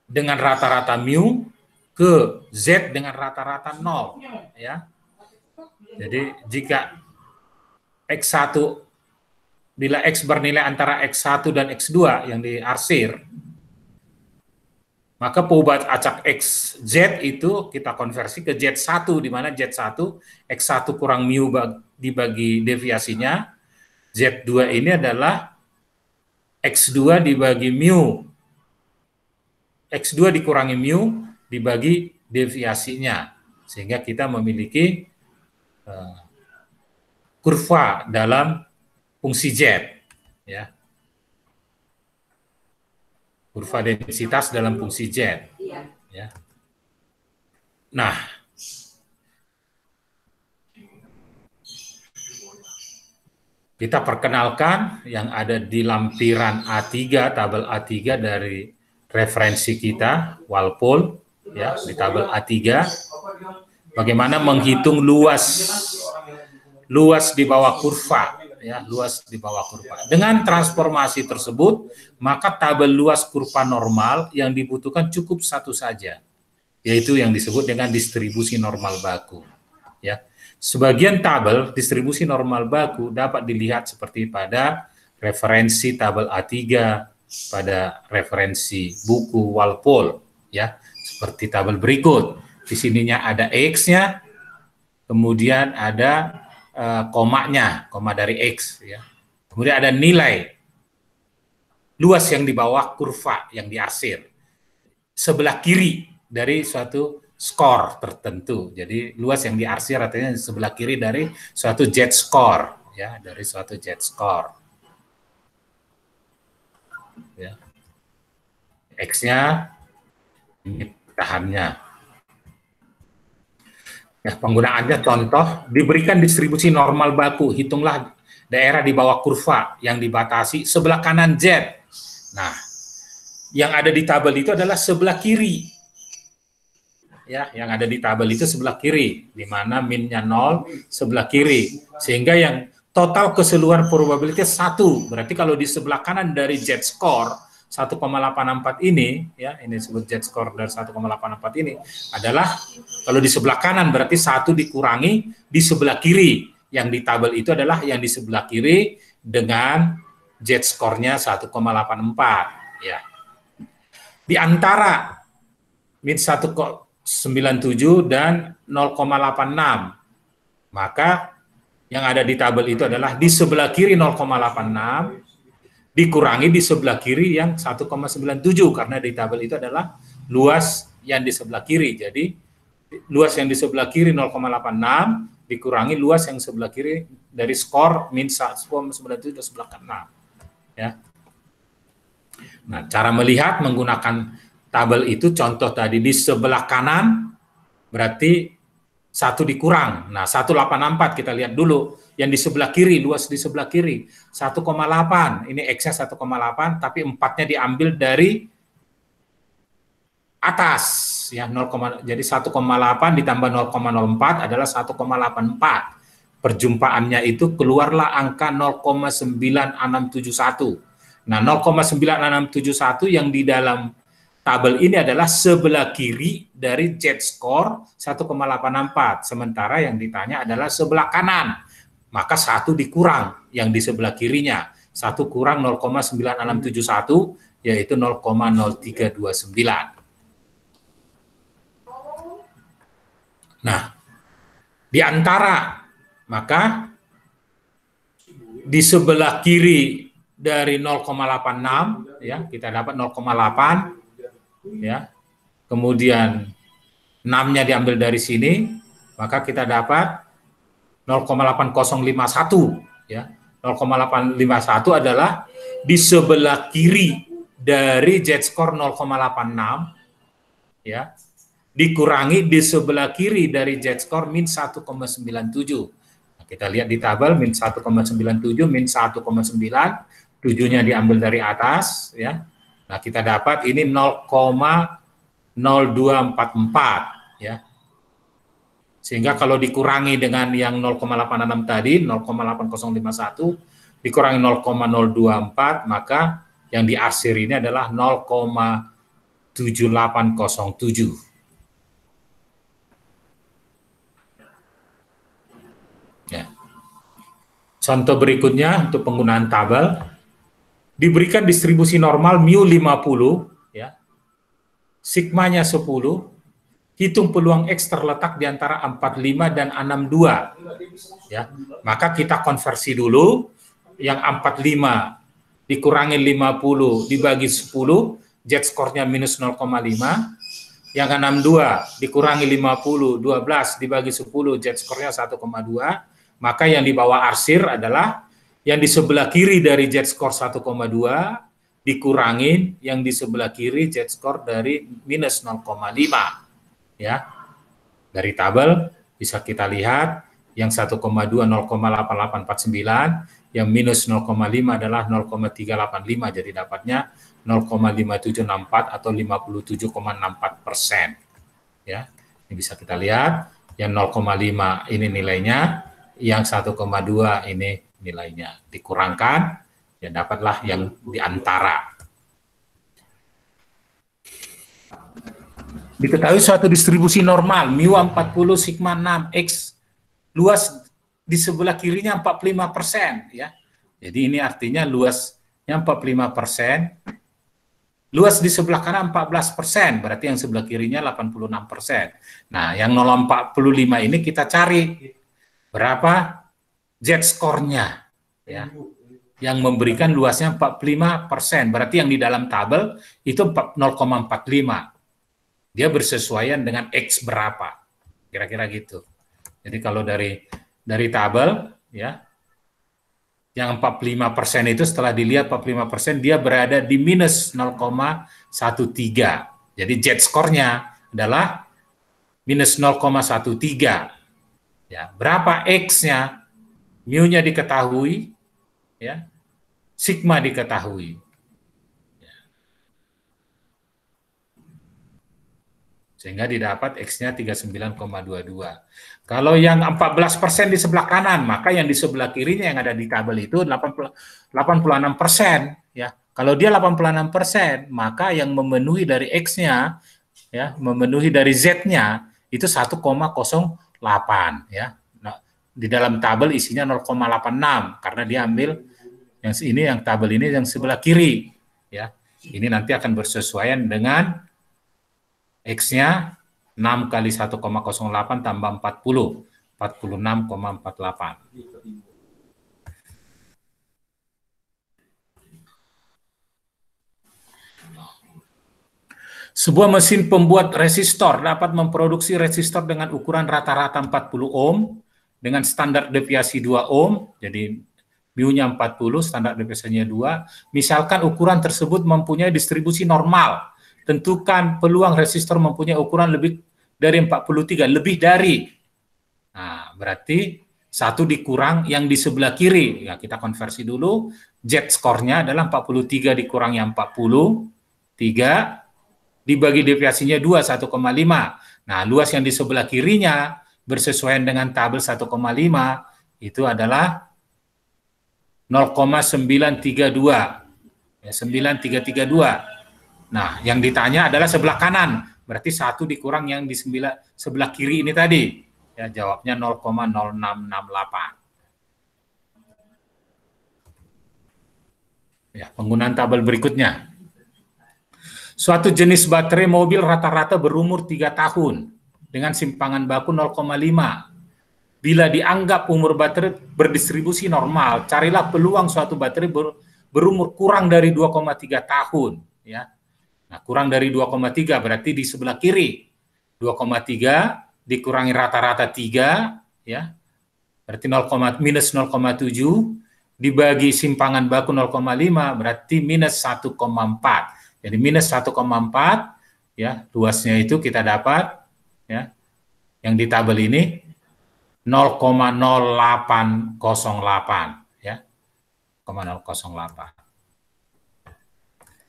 dengan rata-rata mu ke Z dengan rata-rata 0, ya. Jadi jika X1 bila X bernilai antara X1 dan X2 yang diarsir, Maka perubahan acak XZ itu kita konversi ke Z1, di mana Z1, X1 kurang mu dibagi deviasinya, Z2 ini adalah X2 dibagi mu, X2 dikurangi mu dibagi deviasinya, sehingga kita memiliki kurva dalam fungsi Z, ya. Kurva densitas dalam fungsi Z. Ya. Nah, kita perkenalkan yang ada di lampiran A3, tabel A3 dari referensi kita, Walpole, ya, di tabel A3, bagaimana menghitung luas di bawah kurva, ya, luas di bawah kurva. Dengan transformasi tersebut, maka tabel luas kurva normal yang dibutuhkan cukup satu saja, yaitu yang disebut dengan distribusi normal baku. Ya, sebagian tabel distribusi normal baku dapat dilihat seperti pada referensi tabel A3, pada referensi buku Walpole, ya, seperti tabel berikut. Di sininya ada X-nya, kemudian ada komanya, koma dari X, ya. Kemudian ada nilai luas yang di bawah kurva yang diarsir sebelah kiri dari suatu skor tertentu. Jadi luas yang diarsir artinya sebelah kiri dari suatu Z-score, ya, dari suatu Z-score. Ya. X-nya, ini tahannya. Ya, penggunaannya contoh, diberikan distribusi normal baku, hitunglah daerah di bawah kurva yang dibatasi sebelah kanan Z. Nah, yang ada di tabel itu adalah sebelah kiri. Ya, yang ada di tabel itu sebelah kiri, di mana minnya 0 sebelah kiri. Sehingga yang total keseluruhan probabilitas 1. Berarti kalau di sebelah kanan dari Z-score 1,84 ini, ya, ini disebut Z-score dari 1,84 ini adalah kalau di sebelah kanan berarti 1 dikurangi di sebelah kiri. Yang di tabel itu adalah yang di sebelah kiri dengan Z-score-nya 1,84, ya. Di antara min 1,97 dan 0,86, maka yang ada di tabel itu adalah di sebelah kiri 0,86 dikurangi di sebelah kiri yang 1,97, karena di tabel itu adalah luas yang di sebelah kiri. Jadi luas yang di sebelah kiri 0,86 dikurangi luas yang sebelah kiri dari skor min 1,97 dan sebelah kanan. Ya. Nah, cara melihat menggunakan tabel itu, contoh tadi di sebelah kanan berarti 1 dikurang. Nah, 1,84 kita lihat dulu. Yang di sebelah kiri, luas di sebelah kiri 1,8. Ini X-nya 1,8, tapi 4-nya diambil dari atas, ya, 0, jadi 1,8 ditambah 0,04 adalah 1,84. Perjumpaannya itu keluarlah angka 0,9671. Nah, 0,9671 yang di dalam tabel ini adalah sebelah kiri dari Z-score 1,84. Sementara yang ditanya adalah sebelah kanan. Maka 1 dikurang yang di sebelah kirinya. 1 kurang 0,9671, yaitu 0,0329. Nah, di antara, maka di sebelah kiri dari 0,86, ya, kita dapat 0,8, ya. Kemudian 6-nya diambil dari sini, maka kita dapat 0,8051, ya. 0,851 adalah di sebelah kiri dari Z-score 0,86, ya, dikurangi di sebelah kiri dari Z-score min 1,97. Nah, kita lihat di tabel min 1,97 min 1,9, 7-nya diambil dari atas, ya. Nah, kita dapat ini 0,0244, ya. Sehingga kalau dikurangi dengan yang 0,86 tadi, 0,8051, dikurangi 0,024, maka yang diarsir ini adalah 0,7807. Ya. Contoh berikutnya untuk penggunaan tabel, diberikan distribusi normal mu 50, ya, sigmanya 10, hitung peluang X terletak di antara 45 dan 62. Ya, maka kita konversi dulu yang 45 dikurangi 50 dibagi 10, Z-skornya minus 0,5. Yang 62 dikurangi 50, 12 dibagi 10, Z-skornya 1,2. Maka yang di bawah arsir adalah yang di sebelah kiri dari Z-skor 1,2 dikurangin yang di sebelah kiri Z-skor dari minus 0,5. Ya, dari tabel bisa kita lihat yang 1,2 0,8849, yang minus 0,5 adalah 0,385, jadi dapatnya 0,5764 atau 57,64%. Ya, ini bisa kita lihat yang 0,5 ini nilainya, yang 1,2 ini nilainya, dikurangkan ya dapatlah yang di antara. Diketahui suatu distribusi normal mu 40 sigma 6 X luas di sebelah kirinya 45%, ya. Jadi ini artinya luasnya 45%, luas di sebelah kanan 14%, berarti yang sebelah kirinya 86%. Nah, yang 0,45 ini kita cari berapa Z-skornya, ya, yang memberikan luasnya 45%, berarti yang di dalam tabel itu 0,45. Dia bersesuaian dengan X berapa, kira-kira gitu. Jadi kalau dari tabel, ya, yang 45% itu setelah dilihat 45% dia berada di minus 0,13. Jadi Z-skornya adalah minus 0,13. Ya, berapa X-nya? Mu-nya diketahui, ya, sigma diketahui. Sehingga didapat X-nya 39,22. Kalau yang 14% di sebelah kanan, maka yang di sebelah kirinya yang ada di tabel itu 86%. Ya. Kalau dia 86%, maka yang memenuhi dari X-nya, ya, memenuhi dari Z-nya, itu 1,08. Ya. Nah, di dalam tabel isinya 0,86, karena dia ambil yang ini, yang tabel ini yang sebelah kiri. Ya. Ini nanti akan bersesuaian dengan X-nya 6 kali 1,08 tambah 40, 46,48. Sebuah mesin pembuat resistor dapat memproduksi resistor dengan ukuran rata-rata 40 ohm dengan standar deviasi 2 ohm, jadi mu-nya 40, standar deviasinya 2. Misalkan ukuran tersebut mempunyai distribusi normal. Tentukan peluang resistor mempunyai ukuran lebih dari 43, lebih dari. Nah, berarti 1 dikurang yang di sebelah kiri. Ya, kita konversi dulu. Z-skornya adalah 43 dikurang yang 40, 3, dibagi deviasinya 2, 1,5. Nah, luas yang di sebelah kirinya bersesuaian dengan tabel 1,5, itu adalah 0,932. Ya, 9332. Nah, yang ditanya adalah sebelah kanan, berarti 1 dikurang yang di sebelah kiri ini tadi. Ya, jawabnya 0,0668. Ya, penggunaan tabel berikutnya. Suatu jenis baterai mobil rata-rata berumur 3 tahun dengan simpangan baku 0,5. Bila dianggap umur baterai berdistribusi normal, carilah peluang suatu baterai berumur kurang dari 2,3 tahun. Ya. Nah, kurang dari 2,3 berarti di sebelah kiri. 2,3 dikurangi rata-rata 3, ya. Berarti minus 0,7 dibagi simpangan baku 0,5 berarti minus 1,4. Jadi minus 1,4, ya, luasnya itu kita dapat, ya, yang di tabel ini 0,0808, ya, 0,008.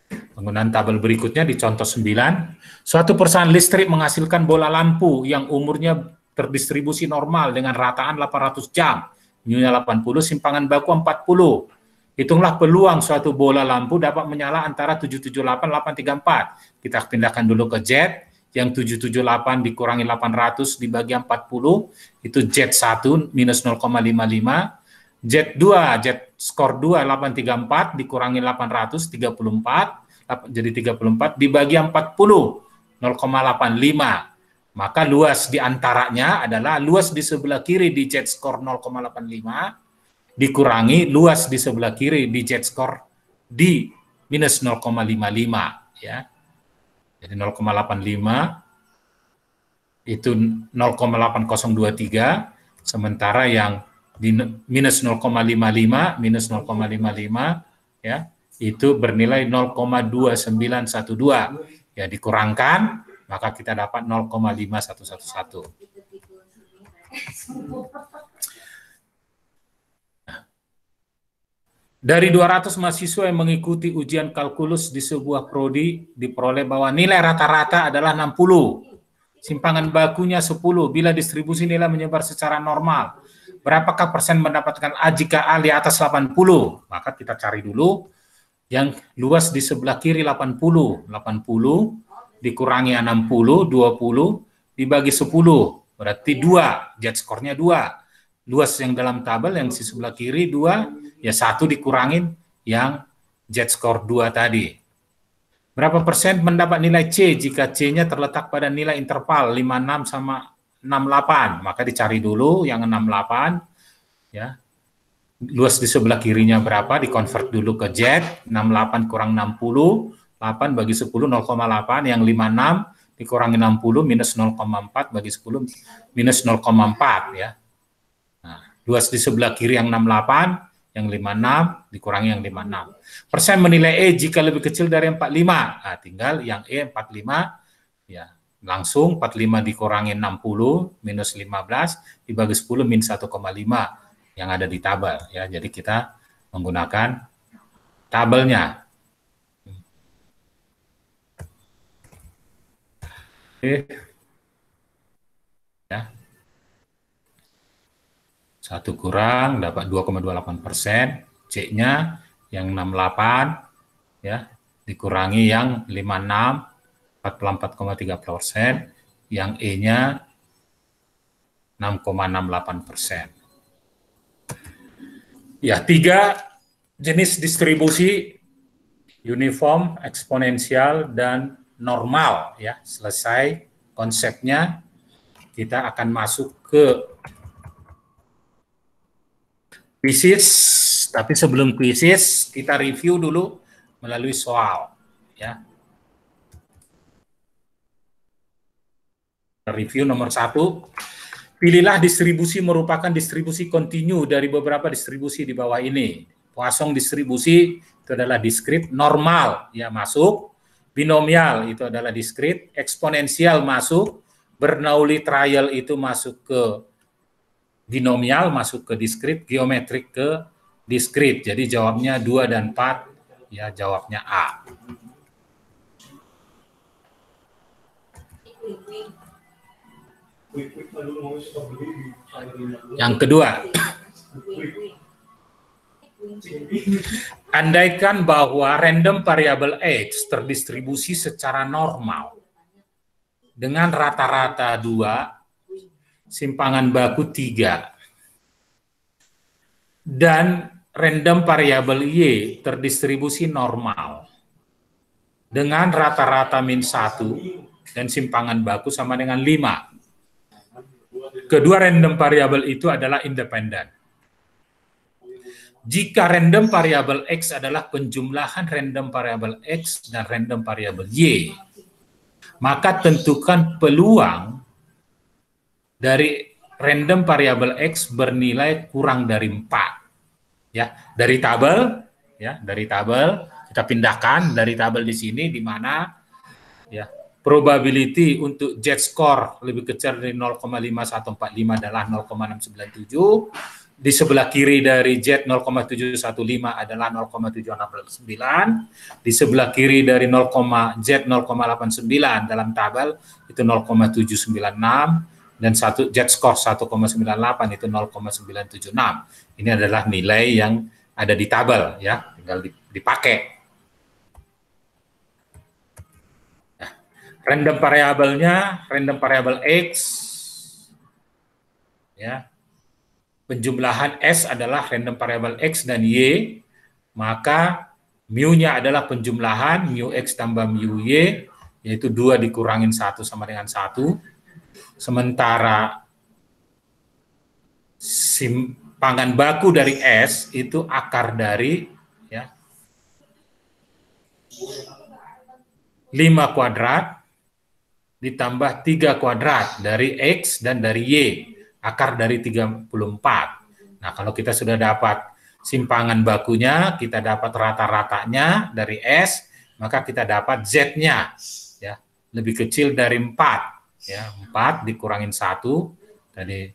Penggunaan tabel berikutnya di contoh 9, suatu perusahaan listrik menghasilkan bola lampu yang umurnya terdistribusi normal dengan rataan 800 jam, mu-nya 80, simpangan baku 40. Hitunglah peluang suatu bola lampu dapat menyala antara 778, 834. Kita pindahkan dulu ke Z, yang 778 dikurangi 800 dibagi 40, itu Z1 minus 0,55, Z2, Z skor 2, 834 dikurangi 800, 34, jadi 34 dibagi 40, 0,85. Maka luas di antaranya adalah luas di sebelah kiri di z-score 0,85 dikurangi luas di sebelah kiri di z-score di minus 0,55 ya. Jadi 0,85 itu 0,8023, sementara yang di minus 0,55 minus 0,55 ya itu bernilai 0,2912 ya, dikurangkan maka kita dapat 0,5111. Dari 200 mahasiswa yang mengikuti ujian kalkulus di sebuah prodi, diperoleh bahwa nilai rata-rata adalah 60. Simpangan bakunya 10. Bila distribusi nilai menyebar secara normal, berapakah persen mendapatkan A jika A di atas 80? Maka kita cari dulu yang luas di sebelah kiri 80. 80 dikurangi 60, 20 dibagi 10. Berarti 2, z-score-nya 2. Luas yang dalam tabel yang di sebelah kiri 2, ya 1 dikurangin yang z-score 2 tadi. Berapa persen mendapat nilai C jika C-nya terletak pada nilai interval 56 sama 68? Maka dicari dulu yang 68 ya. Luas di sebelah kirinya berapa? Dikonvert dulu ke Z. 68 kurang 60, 8 bagi 10 0,8, yang 56 dikurangi 60 minus 0,4 bagi 10 minus 0,4 ya. Nah, luas di sebelah kiri yang 68, yang 56 dikurangi yang 56. Persen menilai E jika lebih kecil dari 45. Nah, tinggal yang E 45 ya. Langsung 45 dikurangi 60 minus 15 dibagi 10 min 1,5 yang ada di tabel ya. Jadi kita menggunakan tabelnya. Oke. Ya. 1 kurang dapat 2,28%, C-nya yang 68 ya dikurangi yang 56 44,3%, yang E-nya 6,68%. Ya, 3 jenis distribusi, uniform, eksponensial, dan normal ya. Selesai konsepnya, kita akan masuk ke kuisis. Tapi sebelum kuisis, kita review dulu melalui soal ya. Review nomor 1. Pilihlah distribusi merupakan distribusi kontinu dari beberapa distribusi di bawah ini. Poisson distribusi itu adalah diskrit, normal ya masuk, binomial itu adalah diskrit, eksponensial masuk, Bernoulli trial itu masuk ke binomial, masuk ke diskrit, geometrik ke diskrit. Jadi jawabnya 2 dan 4 ya, jawabnya A. Yang kedua, andaikan bahwa random variable X terdistribusi secara normal dengan rata-rata 2, simpangan baku 3, dan random variable Y terdistribusi normal dengan rata-rata min 1 dan simpangan baku sama dengan 5. Kedua random variabel itu adalah independen. Jika random variabel X adalah penjumlahan random variabel X dan random variabel Y, maka tentukan peluang dari random variabel X bernilai kurang dari 4. Ya, dari tabel kita pindahkan dari tabel di sini di mana ya probability untuk z-score lebih kecil dari 0,5145 adalah 0,697. Di sebelah kiri dari Z 0,715 adalah 0,7669. Di sebelah kiri dari Z 0,89 dalam tabel itu 0,796. Dan z-score 1,98 itu 0,976. Ini adalah nilai yang ada di tabel ya, tinggal dipakai. Random variabelnya, random variabel X, ya, penjumlahan S adalah random variabel X dan Y, maka mu-nya adalah penjumlahan mu X tambah mu Y, yaitu 2 dikurangin 1 sama dengan 1. Sementara simpangan baku dari S itu akar dari ya 5 kuadrat ditambah 3 kuadrat dari X dan dari Y, akar dari 34. Nah, kalau kita sudah dapat simpangan bakunya, kita dapat rata-ratanya dari S, maka kita dapat Z-nya ya, lebih kecil dari 4 ya, 4 dikurangin 1 tadi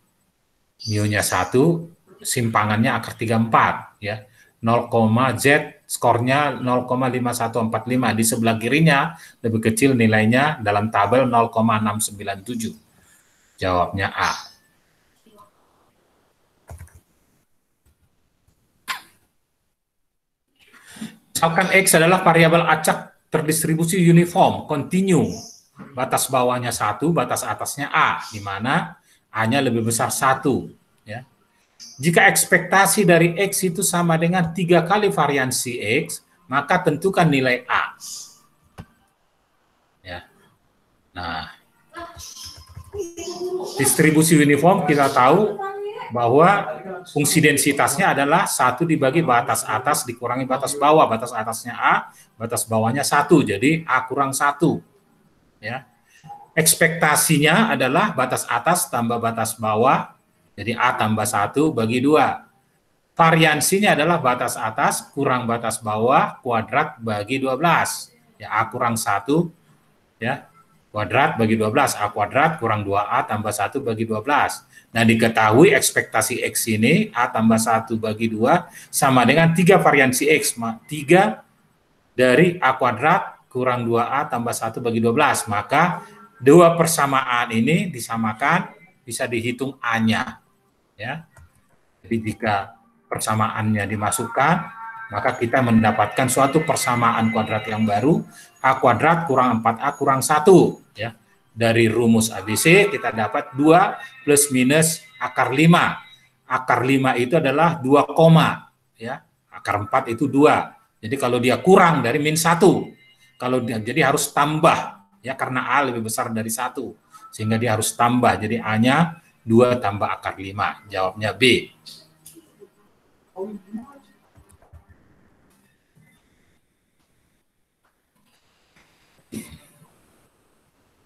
mu-nya 1, simpangannya akar 34 ya. 0, Z skornya 0,5145, di sebelah kirinya lebih kecil nilainya dalam tabel 0,697. Jawabnya A. Misalkan X adalah variabel acak terdistribusi uniform, continue. Batas bawahnya 1, batas atasnya A, di mana A-nya lebih besar 1. Ya. Jika ekspektasi dari X itu sama dengan 3 kali variansi X, maka tentukan nilai A. Ya. Nah, distribusi uniform kita tahu bahwa fungsi densitasnya adalah 1 dibagi batas atas dikurangi batas bawah. Batas atasnya A, batas bawahnya 1, jadi A kurang 1. Ya. Ekspektasinya adalah batas atas tambah batas bawah, jadi A tambah 1 bagi 2. Variansinya adalah batas atas kurang batas bawah kuadrat bagi 12. Ya, A kurang 1 ya, kuadrat bagi 12. A kuadrat kurang 2A tambah 1 bagi 12. Nah, diketahui ekspektasi X ini A tambah 1 bagi 2 sama dengan 3 variansi X. 3 dari A kuadrat kurang 2A tambah 1 bagi 12. Maka 2 persamaan ini disamakan, bisa dihitung A-nya. Ya. Jadi jika persamaannya dimasukkan, maka kita mendapatkan suatu persamaan kuadrat yang baru, A kuadrat kurang 4A kurang 1. Ya. Dari rumus ABC kita dapat 2 plus minus akar 5. Akar 5 itu adalah 2 koma. Ya. Akar 4 itu 2. Jadi kalau dia kurang dari min 1, kalau dia, jadi harus tambah. Ya, karena A lebih besar dari 1. Sehingga dia harus tambah. Jadi A-nya 2 tambah akar 5. Jawabnya B.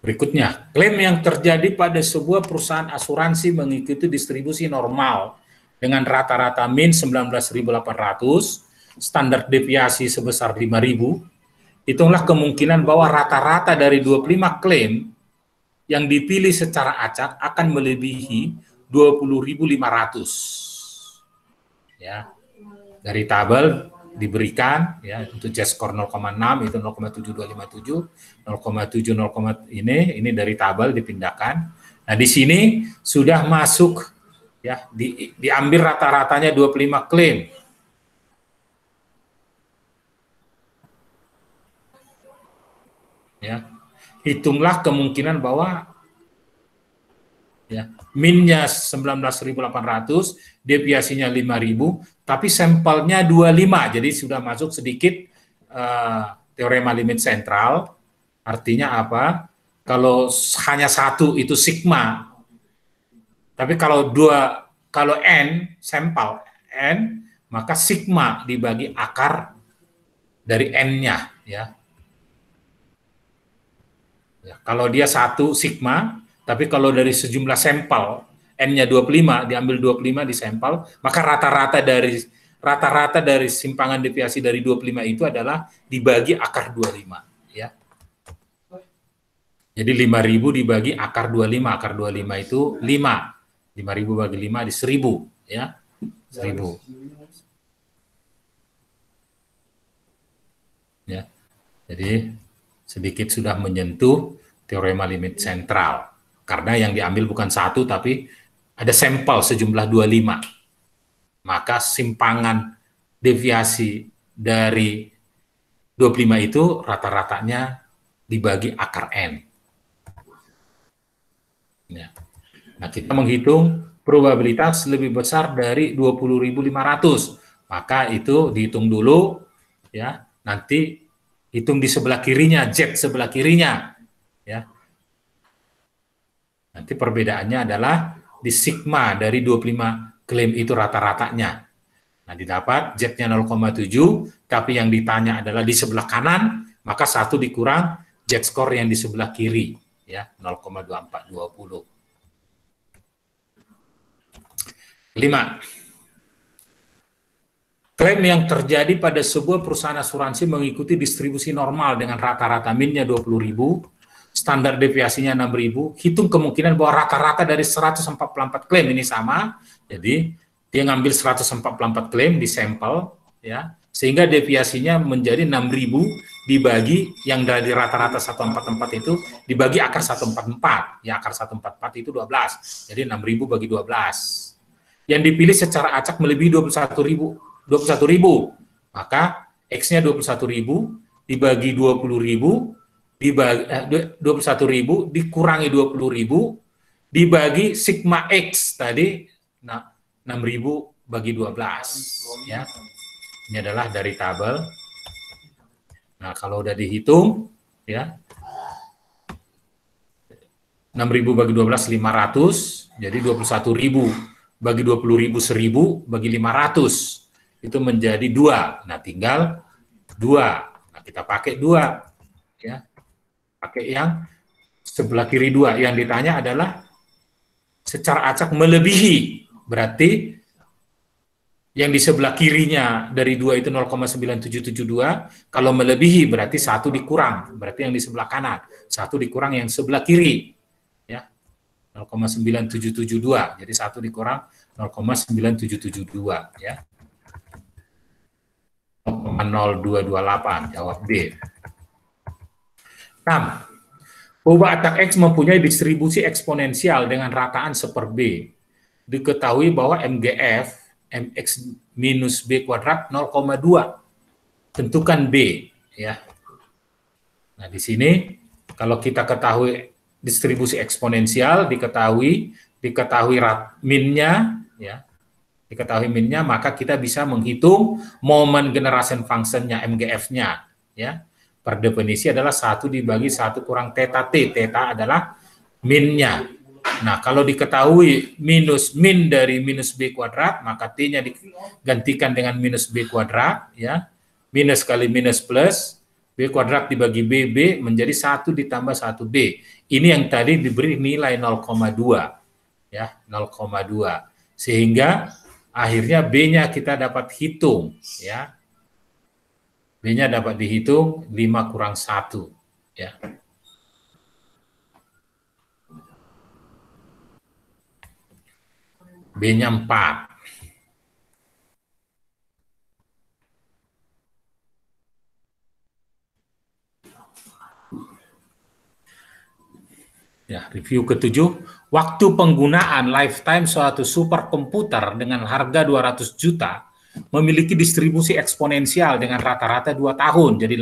Berikutnya, klaim yang terjadi pada sebuah perusahaan asuransi mengikuti distribusi normal dengan rata-rata min 19.800, standar deviasi sebesar 5.000, hitunglah kemungkinan bahwa rata-rata dari 25 klaim yang dipilih secara acak akan melebihi 20.500. Ya. Dari tabel diberikan ya untuk Z-score 0,6 itu 0,7257, 0,7 ini dari tabel dipindahkan. Nah, di sini sudah masuk ya diambil rata-ratanya 25 klaim. Ya. Hitunglah kemungkinan bahwa ya, minnya 19.800, deviasinya 5.000, tapi sampelnya 25, jadi sudah masuk sedikit teorema limit sentral. Artinya apa? Kalau hanya 1 itu sigma, tapi kalau N, sampel N, maka sigma dibagi akar dari N-nya. Ya. Ya, kalau dia 1 sigma, tapi kalau dari sejumlah sampel N-nya 25, diambil 25 di sampel, maka rata-rata dari simpangan deviasi dari 25 itu adalah dibagi akar 25. Ya. Jadi 5.000 dibagi akar 25, akar 25 itu 5. 5.000 bagi 5 di 1.000. Ya. 1.000. Ya. Jadi sedikit sudah menyentuh teorema limit sentral. Karena yang diambil bukan 1, tapi ada sampel sejumlah 25. Maka simpangan deviasi dari 25 itu rata-ratanya dibagi akar N. Ya. Nah, kita menghitung probabilitas lebih besar dari 20.500. Maka itu dihitung dulu, ya. Nanti hitung di sebelah kirinya, Z sebelah kirinya. ya. Nanti perbedaannya adalah di sigma dari 25 klaim itu rata-ratanya. Nah, didapat Z-nya 0,7, tapi yang ditanya adalah di sebelah kanan, maka 1 dikurang Z-score yang di sebelah kiri, ya, 0,2420. 5. Klaim yang terjadi pada sebuah perusahaan asuransi mengikuti distribusi normal dengan rata-rata min-nya 20.000, standar deviasinya 6.000, hitung kemungkinan bahwa rata-rata dari 144 klaim ini sama, jadi dia ngambil 144 klaim di sampel, ya, sehingga deviasinya menjadi 6.000 dibagi yang dari rata-rata 144 itu dibagi akar 144, ya akar 144 itu 12, jadi 6.000 bagi 12. Yang dipilih secara acak melebihi 21.000, maka X-nya 21.000 dibagi 20.000 dibagi 21.000 dikurangi 20.000 dibagi sigma X tadi, nah 6.000 bagi 12, ya. Ini adalah dari tabel. Nah, kalau udah dihitung, ya, 6.000 bagi 12 500, jadi 21.000 bagi 20.000 1.000 bagi 500 itu menjadi 2. Nah, tinggal 2. Nah, kita pakai 2, ya. Pakai yang sebelah kiri 2. Yang ditanya adalah secara acak melebihi, berarti yang di sebelah kirinya dari 2 itu 0,9772, kalau melebihi berarti 1 dikurang, berarti yang di sebelah kanan, 1 dikurang yang sebelah kiri, ya, 0,9772, jadi 1 dikurang 0,9772, ya, 0,0228, jawab D. 6. Perubahan acak X mempunyai distribusi eksponensial dengan rataan seper-B. Diketahui bahwa MGF MX minus B kuadrat 0,2. Tentukan B, ya. Nah, di sini kalau kita ketahui distribusi eksponensial, diketahui min-nya, ya. Diketahui min-nya, maka kita bisa menghitung momen generation function-nya MGF-nya, ya. Per definisi adalah 1 dibagi 1 kurang theta T. Theta adalah min-nya. Nah, kalau diketahui min dari minus B kuadrat, maka T-nya digantikan dengan minus B kuadrat, ya. Minus kali minus plus, B kuadrat dibagi B menjadi 1 ditambah 1B. Ini yang tadi diberi nilai 0,2, ya, 0,2. Sehingga akhirnya B-nya kita dapat hitung, ya. B-nya dapat dihitung 5 kurang 1, ya. B-nya 4. Ya, review ke-7, waktu penggunaan lifetime suatu superkomputer dengan harga 200 juta memiliki distribusi eksponensial dengan rata-rata 2 tahun. Jadi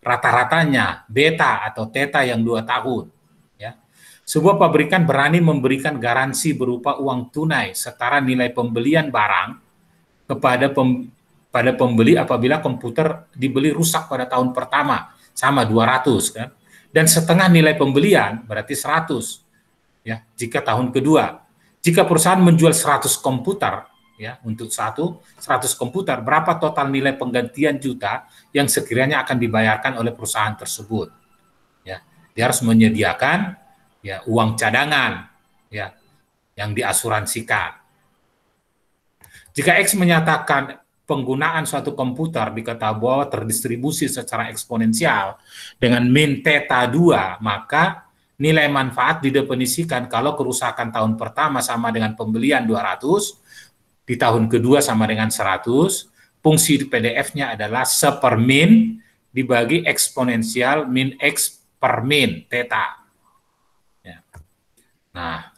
rata-ratanya beta atau theta yang 2 tahun. Ya. Sebuah pabrikan berani memberikan garansi berupa uang tunai setara nilai pembelian barang kepada pembeli apabila komputer dibeli rusak pada tahun pertama, sama 200, kan. Dan setengah nilai pembelian berarti 100, ya, jika tahun kedua. Jika perusahaan menjual 100 komputer, ya, untuk 100 komputer, berapa total nilai penggantian juta yang sekiranya akan dibayarkan oleh perusahaan tersebut? Ya, dia harus menyediakan, ya, uang cadangan, ya, yang diasuransikan. Jika X menyatakan penggunaan suatu komputer diketahui bahwa terdistribusi secara eksponensial dengan min theta 2, maka nilai manfaat didefinisikan kalau kerusakan tahun pertama sama dengan pembelian 200, di tahun kedua sama dengan 100, fungsi PDF-nya adalah seper min dibagi eksponensial min X per min theta. Ya. Nah,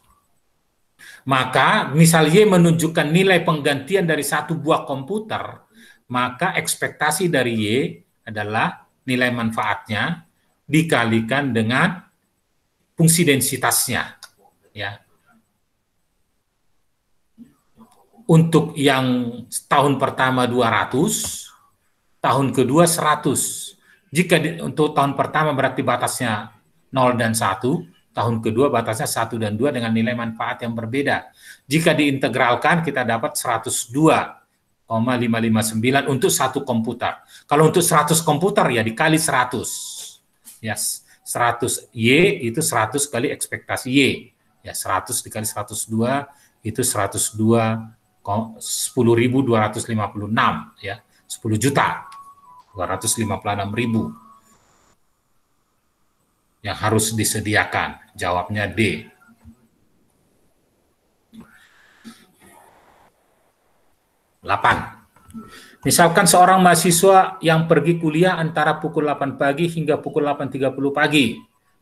maka misal Y menunjukkan nilai penggantian dari satu buah komputer, maka ekspektasi dari Y adalah nilai manfaatnya dikalikan dengan fungsi densitasnya. Ya. Untuk yang tahun pertama 200, tahun kedua 100. Jika untuk tahun pertama berarti batasnya 0 dan 1, tahun kedua batasnya 1 dan 2 dengan nilai manfaat yang berbeda. Jika diintegralkan kita dapat 102,559 untuk satu komputer. Kalau untuk 100 komputer ya dikali 100. Yes, 100 Y itu 100 kali ekspektasi Y. Ya, 100 dikali 102 itu 10.256 ya. 10 juta 256.000 yang harus disediakan. Jawabnya D. 8. Misalkan seorang mahasiswa yang pergi kuliah antara pukul 8 pagi hingga pukul 8.30 pagi,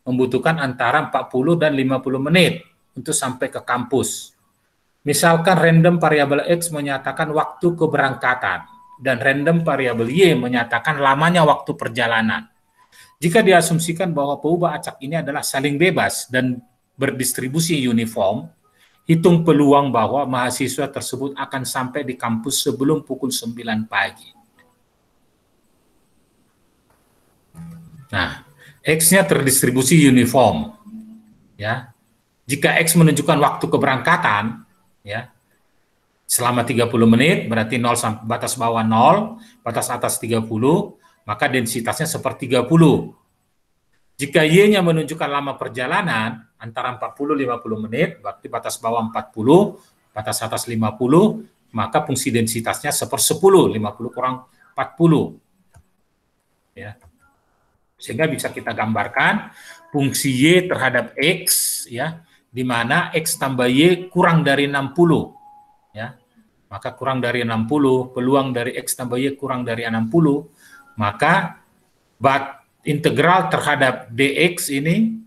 membutuhkan antara 40 dan 50 menit untuk sampai ke kampus. Misalkan random variabel X menyatakan waktu keberangkatan, dan random variabel Y menyatakan lamanya waktu perjalanan. Jika diasumsikan bahwa peubah acak ini adalah saling bebas dan berdistribusi uniform, hitung peluang bahwa mahasiswa tersebut akan sampai di kampus sebelum pukul 9 pagi. Nah, X-nya terdistribusi uniform. Ya. Jika X menunjukkan waktu keberangkatan, ya, selama 30 menit, berarti 0 sampai batas bawah 0, batas atas 30, maka densitasnya seper 30. Jika Y-nya menunjukkan lama perjalanan, antara 40-50 menit, berarti batas bawah 40, batas atas 50, maka fungsi densitasnya seper 10, 50 kurang 40. Ya. Sehingga bisa kita gambarkan fungsi Y terhadap X, ya, di mana X tambah Y kurang dari 60. Ya, maka kurang dari 60, peluang dari X tambah Y kurang dari 60, maka integral terhadap dx ini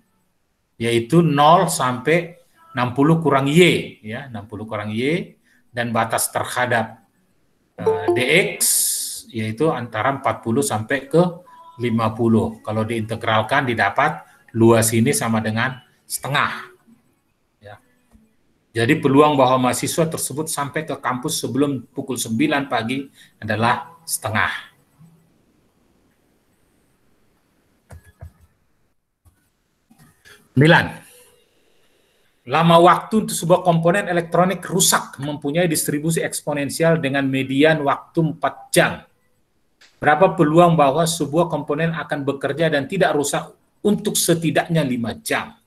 yaitu 0 sampai 60 kurang Y, ya, 60 kurang Y, dan batas terhadap dx yaitu antara 40 sampai ke 50. Kalau diintegralkan didapat luas ini sama dengan setengah. Jadi peluang bahwa mahasiswa tersebut sampai ke kampus sebelum pukul 9 pagi adalah setengah. Lama waktu untuk sebuah komponen elektronik rusak mempunyai distribusi eksponensial dengan median waktu 4 jam. Berapa peluang bahwa sebuah komponen akan bekerja dan tidak rusak untuk setidaknya 5 jam?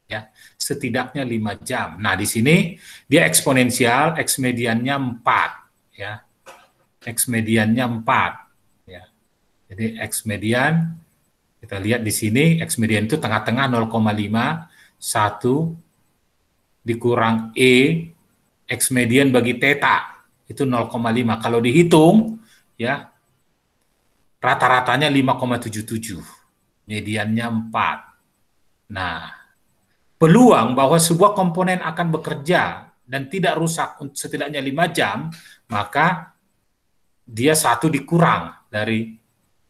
Ya, setidaknya 5 jam. Nah, di sini dia eksponensial, X mediannya 4, ya. X mediannya 4, ya. Jadi X median kita lihat di sini X median itu tengah-tengah 0,5, 1 dikurang E, X median bagi theta itu 0,5. Kalau dihitung, ya, rata-ratanya 5,77. Mediannya 4. Nah, peluang bahwa sebuah komponen akan bekerja dan tidak rusak setidaknya 5 jam, maka dia 1 dikurang dari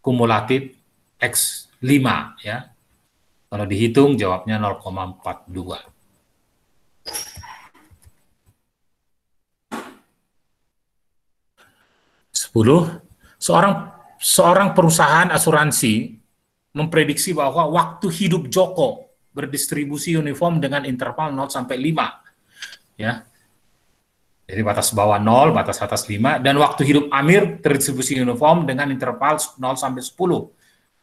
kumulatif X5, ya. Kalau dihitung jawabnya 0,42. Seorang perusahaan asuransi memprediksi bahwa waktu hidup Joko berdistribusi uniform dengan interval 0 sampai 5. Ya. Jadi batas bawah 0, batas atas 5, dan waktu hidup Amir terdistribusi uniform dengan interval 0 sampai 10.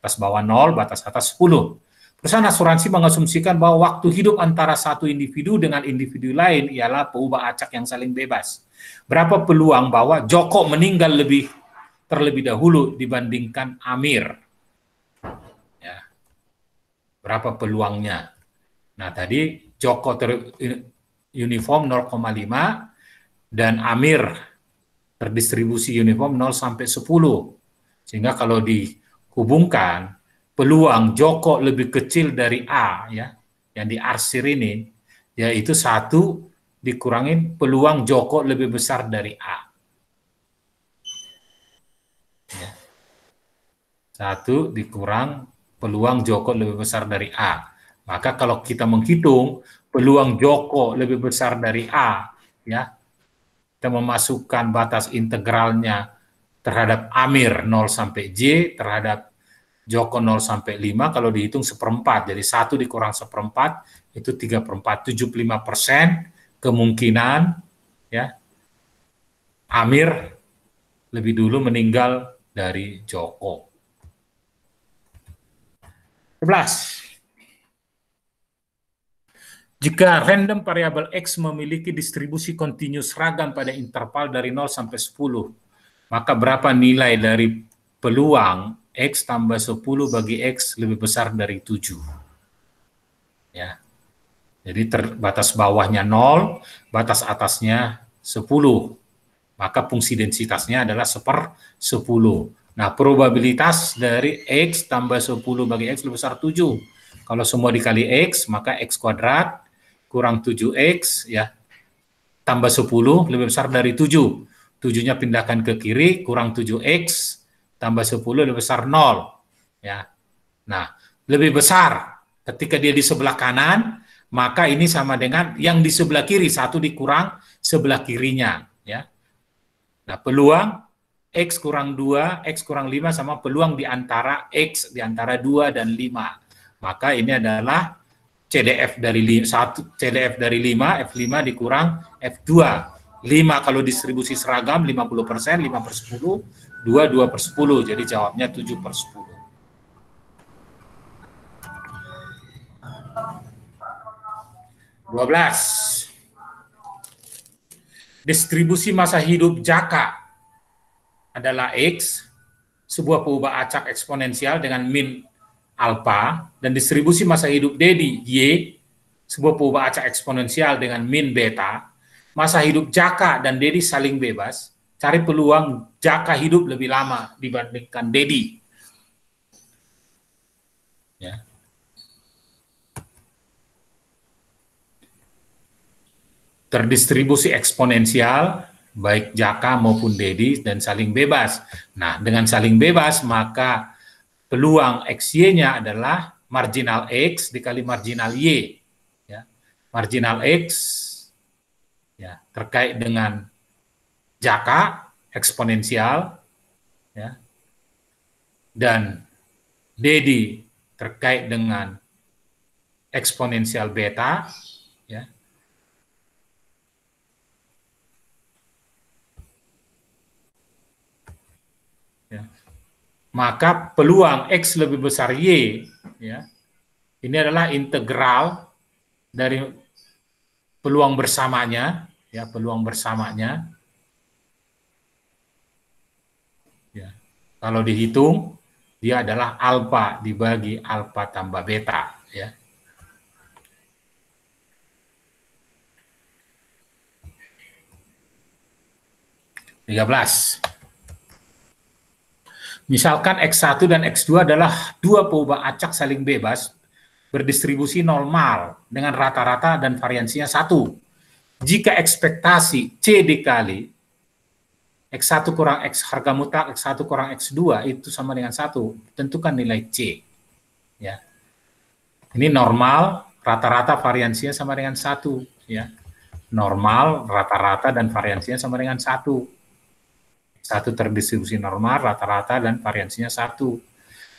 Batas bawah 0, batas atas 10. Perusahaan asuransi mengasumsikan bahwa waktu hidup antara satu individu dengan individu lain ialah peubah acak yang saling bebas. Berapa peluang bahwa Joko meninggal terlebih dahulu dibandingkan Amir? Berapa peluangnya? Nah, tadi Joko uniform 0,5 dan Amir terdistribusi uniform 0 sampai 10. Sehingga kalau dihubungkan, peluang Joko lebih kecil dari A, ya, yang diarsir ini, yaitu 1 dikurangin peluang Joko lebih besar dari A. Ya. 1 dikurang peluang Joko lebih besar dari A. Maka kalau kita menghitung peluang Joko lebih besar dari A, ya, kita memasukkan batas integralnya terhadap Amir 0 sampai J, terhadap Joko 0 sampai 5 kalau dihitung seperempat, jadi 1 dikurang seperempat itu 3/4, 75% kemungkinan ya Amir lebih dulu meninggal dari Joko. 11. Jika random variabel X memiliki distribusi kontinu seragam pada interval dari 0 sampai 10, maka berapa nilai dari peluang X tambah 10 bagi X lebih besar dari 7? Ya. Jadi batas bawahnya 0, batas atasnya 10. Maka fungsi densitasnya adalah 1/10. Nah, probabilitas dari X tambah 10 bagi X lebih besar 7. Kalau semua dikali X, maka X kuadrat kurang 7X, ya, tambah 10 lebih besar dari 7. 7-nya pindahkan ke kiri, kurang 7X, tambah 10 lebih besar 0. Ya. Nah, lebih besar ketika dia di sebelah kanan, maka ini sama dengan yang di sebelah kiri, 1 dikurang sebelah kirinya. Ya. Nah, peluang X kurang 2, X kurang 5 sama peluang di antara X, di antara 2 dan 5. Maka ini adalah CDF dari 1, CDF dari 5, F5 dikurang F2. 5 kalau distribusi seragam 50%, 5/10, 2, 2/10. Jadi jawabnya 7/10. 12. Distribusi masa hidup Jaka adalah X, sebuah perubahan acak eksponensial dengan min alpha, dan distribusi masa hidup Dedi, Y, sebuah perubahan acak eksponensial dengan min beta. Masa hidup Jaka dan Dedi saling bebas. Cari peluang Jaka hidup lebih lama dibandingkan Dedi. Ya. Terdistribusi eksponensial, baik Jaka maupun Dedi, dan saling bebas. Nah, dengan saling bebas, maka peluang XY-nya adalah marginal X dikali marginal Y. Ya. Marginal X ya, terkait dengan Jaka, eksponensial, ya, dan Dedi terkait dengan eksponensial beta, ya. Ya. Maka peluang X lebih besar Y, ya, ini adalah integral dari peluang bersamanya, ya, peluang bersamanya. Ya. Kalau dihitung, dia adalah alfa dibagi alfa tambah beta, ya. (13) Misalkan X1 dan X2 adalah dua perubahan acak saling bebas berdistribusi normal dengan rata-rata dan variansinya 1. Jika ekspektasi C dikali X1 kurang X harga mutlak X1 kurang X2 itu sama dengan 1, tentukan nilai C. Ya. Ini normal, rata-rata, variansinya sama dengan 1. Ya. Normal, rata-rata, dan variansinya sama dengan 1. 1 terdistribusi normal, rata-rata, dan variansinya 1.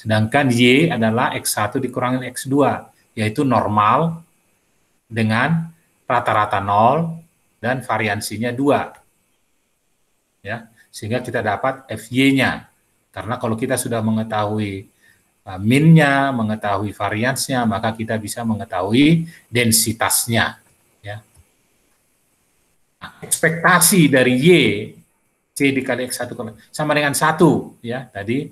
Sedangkan Y adalah X1 dikurangin X2, yaitu normal dengan rata-rata 0 dan variansinya 2. Ya, sehingga kita dapat FY-nya. Karena kalau kita sudah mengetahui min-nya, mengetahui variansnya, maka kita bisa mengetahui densitasnya. Ya. Nah, ekspektasi dari Y, C dikali X1 sama dengan 1. Ya, tadi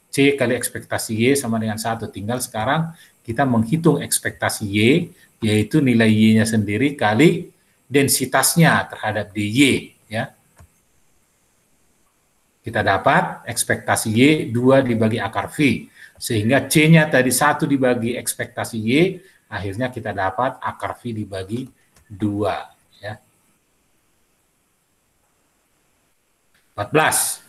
C kali ekspektasi Y sama dengan 1. Tinggal sekarang kita menghitung ekspektasi Y, yaitu nilai Y-nya sendiri kali densitasnya terhadap DY. Ya. Kita dapat ekspektasi Y 2 dibagi akar V. Sehingga C-nya tadi 1 dibagi ekspektasi Y, akhirnya kita dapat akar V dibagi 2. Ya. 14.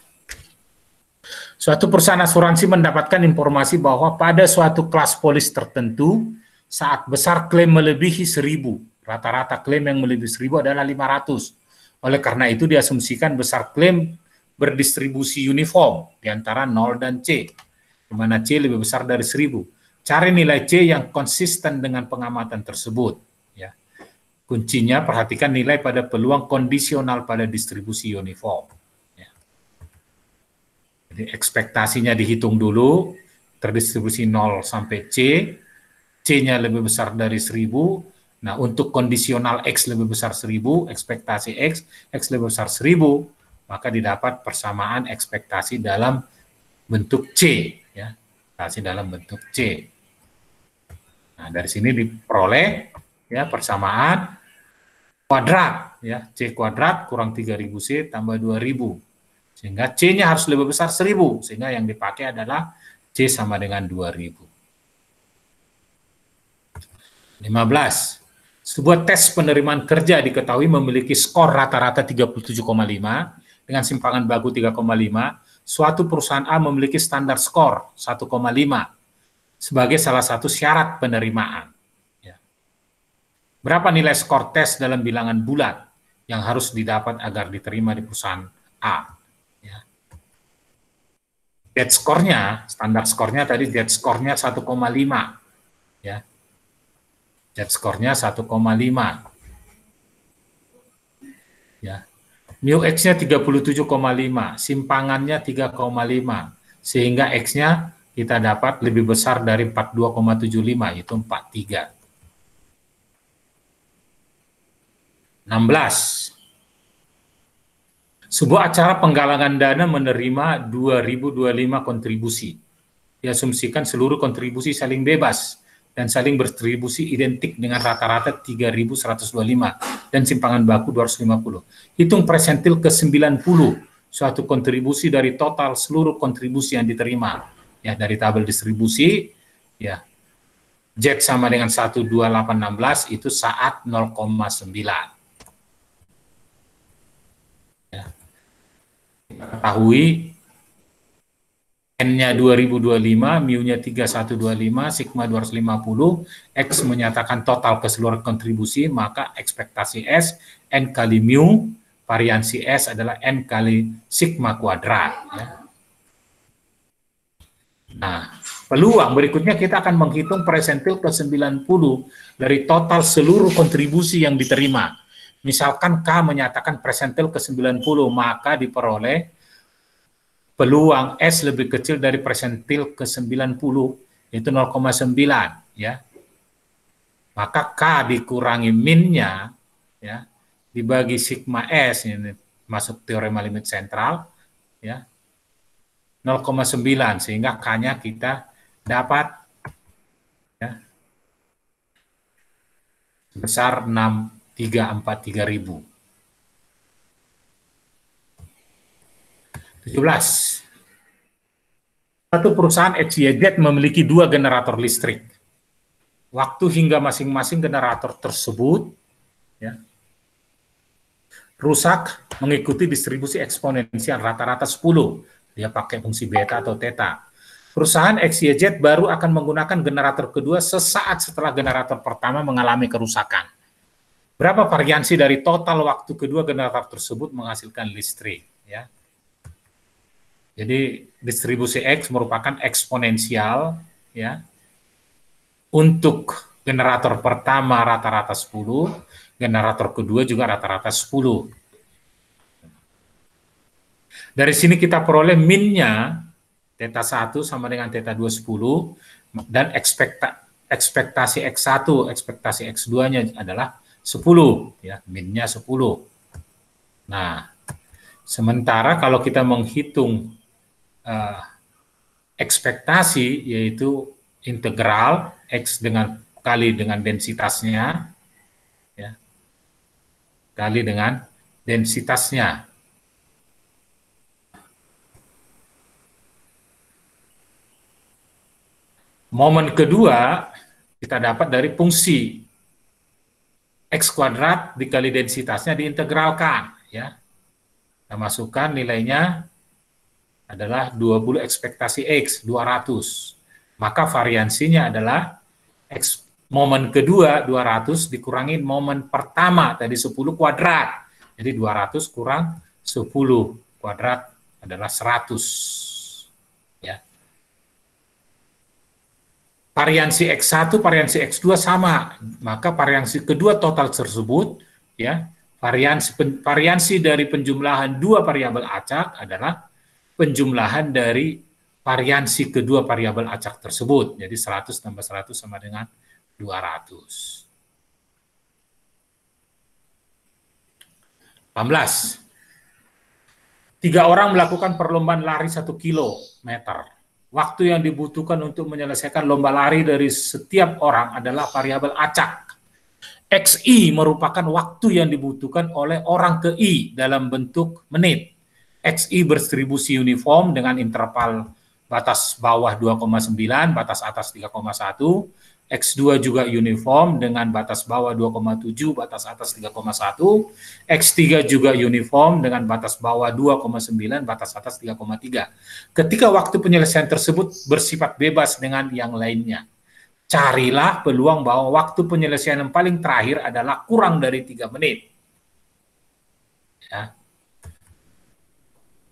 Suatu perusahaan asuransi mendapatkan informasi bahwa pada suatu kelas polis tertentu, saat besar klaim melebihi 1000, rata-rata klaim yang melebihi 1000 adalah 500. Oleh karena itu diasumsikan besar klaim berdistribusi uniform di antara 0 dan C. di mana C lebih besar dari 1000. Cari nilai C yang konsisten dengan pengamatan tersebut. Ya. Kuncinya perhatikan nilai pada peluang kondisional pada distribusi uniform. Ya. Jadi ekspektasinya dihitung dulu, terdistribusi 0 sampai C, C-nya lebih besar dari 1000. Nah, untuk kondisional X lebih besar 1000, ekspektasi X lebih besar 1000, maka didapat persamaan ekspektasi dalam bentuk C. Ya. Ekspektasi dalam bentuk C. Nah, dari sini diperoleh ya persamaan kuadrat. Ya. C kuadrat kurang 3000 C tambah 2000. Sehingga C-nya harus lebih besar 1000. Sehingga yang dipakai adalah C sama dengan 2000. 15. Sebuah tes penerimaan kerja diketahui memiliki skor rata-rata 37,5 dengan simpangan baku 3,5. Suatu perusahaan A memiliki standar skor 1,5 sebagai salah satu syarat penerimaan. Ya. Berapa nilai skor tes dalam bilangan bulat yang harus didapat agar diterima di perusahaan A? Ya. Z skornya, standar skornya tadi Z skornya 1,5. Ya. Z skornya 1,5. Ya. Mu X-nya 37,5, simpangannya 3,5, sehingga X-nya kita dapat lebih besar dari 42,75, yaitu 43. 16. Sebuah acara penggalangan dana menerima 2025 kontribusi. Diasumsikan seluruh kontribusi saling bebas dan saling berdistribusi identik dengan rata-rata 3.125 dan simpangan baku 250. Hitung persentil ke-90 suatu kontribusi dari total seluruh kontribusi yang diterima. Ya, dari tabel distribusi, ya, Z sama dengan 12816 itu saat 0,9. Ya. Kita ketahui N-nya 2025, mu-nya 3125, sigma 250, X menyatakan total keseluruhan kontribusi, maka ekspektasi S, N kali mu, variansi S adalah N kali sigma kuadrat. Ya. Nah, peluang berikutnya kita akan menghitung persentil ke-90 dari total seluruh kontribusi yang diterima. Misalkan K menyatakan persentil ke-90, maka diperoleh peluang S lebih kecil dari persentil ke-90, itu 0,9, ya. Maka K dikurangi min-nya, ya, dibagi sigma S, ini masuk teorema limit sentral, ya, 0,9, sehingga K-nya kita dapat, ya, sebesar 6.343.000. 17. Satu perusahaan XYZ memiliki 2 generator listrik. Waktu hingga masing-masing generator tersebut, ya, rusak mengikuti distribusi eksponensial rata-rata 10. Dia pakai fungsi beta atau theta. Perusahaan XYZ baru akan menggunakan generator kedua sesaat setelah generator pertama mengalami kerusakan. Berapa variansi dari total waktu kedua generator tersebut menghasilkan listrik? Ya. Jadi distribusi X merupakan eksponensial, ya. Untuk generator pertama rata-rata 10, generator kedua juga rata-rata 10. Dari sini kita peroleh min-nya theta 1 sama dengan theta 210 dan ekspektasi X1, ekspektasi X2-nya adalah 10, ya, min-nya 10. Nah, sementara kalau kita menghitung ekspektasi, yaitu integral X kali dengan densitasnya, ya, kali dengan densitasnya. Momen kedua kita dapat dari fungsi X kuadrat dikali densitasnya diintegralkan, ya. Kita masukkan nilainya adalah 20 ekspektasi X, 200. Maka variansinya adalah X momen kedua 200 dikurangi momen pertama tadi 10 kuadrat. Jadi 200 kurang 10 kuadrat adalah 100. Ya. variansi X1, variansi X2 sama, maka variansi kedua total tersebut, ya, variansi dari penjumlahan dua variabel acak adalah penjumlahan dari variansi kedua variabel acak tersebut. Jadi 100 tambah 100 sama dengan 200. 18. 3 orang melakukan perlombaan lari 1 kilometer. Waktu yang dibutuhkan untuk menyelesaikan lomba lari dari setiap orang adalah variabel acak. XI merupakan waktu yang dibutuhkan oleh orang ke I dalam bentuk menit. XI berdistribusi uniform dengan interval batas bawah 2,9, batas atas 3,1. X2 juga uniform dengan batas bawah 2,7, batas atas 3,1. X3 juga uniform dengan batas bawah 2,9, batas atas 3,3. Ketika waktu penyelesaian tersebut bersifat bebas dengan yang lainnya, carilah peluang bahwa waktu penyelesaian yang paling terakhir adalah kurang dari 3 menit. Ya.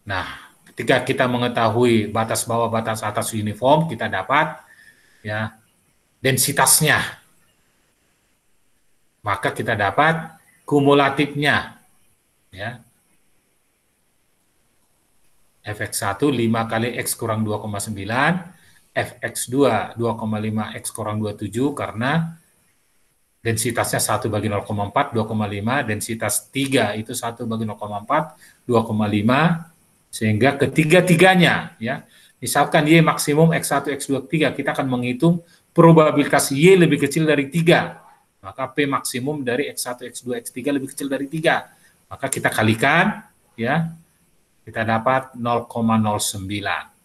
Nah, ketika kita mengetahui batas bawah, batas atas uniform, kita dapat ya densitasnya. Maka kita dapat kumulatifnya. Ya. Fx1 5 kali X kurang 2,9, Fx2 2,5 X kurang 27 karena densitasnya 1 bagi 0,4, 2,5, densitas 3 itu 1 bagi 0,4, 2,5, sehingga ketiga-tiganya, ya, misalkan Y maksimum X1, X2, X3, kita akan menghitung probabilitas Y lebih kecil dari 3, maka P maksimum dari X1, X2, X3 lebih kecil dari 3, maka kita kalikan, ya, kita dapat 0,09.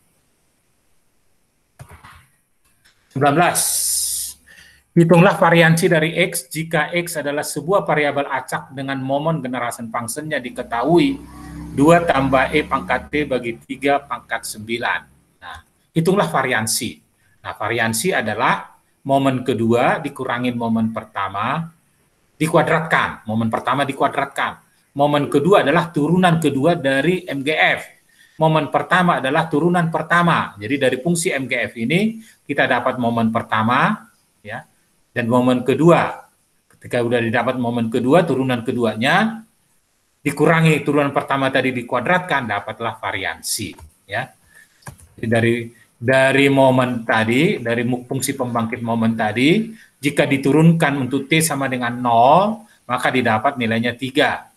19. Hitunglah variansi dari X jika X adalah sebuah variabel acak dengan momen generasi fungsinya diketahui 2 tambah E pangkat T bagi 3 pangkat 9. Nah, hitunglah variansi. Nah, variansi adalah momen kedua dikurangin momen pertama dikuadratkan. Momen pertama dikuadratkan. Momen kedua adalah turunan kedua dari MGF. Momen pertama adalah turunan pertama. Jadi dari fungsi MGF ini kita dapat momen pertama, ya, dan momen kedua. Ketika sudah didapat momen kedua, turunan keduanya dikurangi turunan pertama tadi dikuadratkan, dapatlah variansi. Ya, jadi dari momen tadi, dari fungsi pembangkit momen tadi, jika diturunkan untuk T sama dengan 0, maka didapat nilainya 3.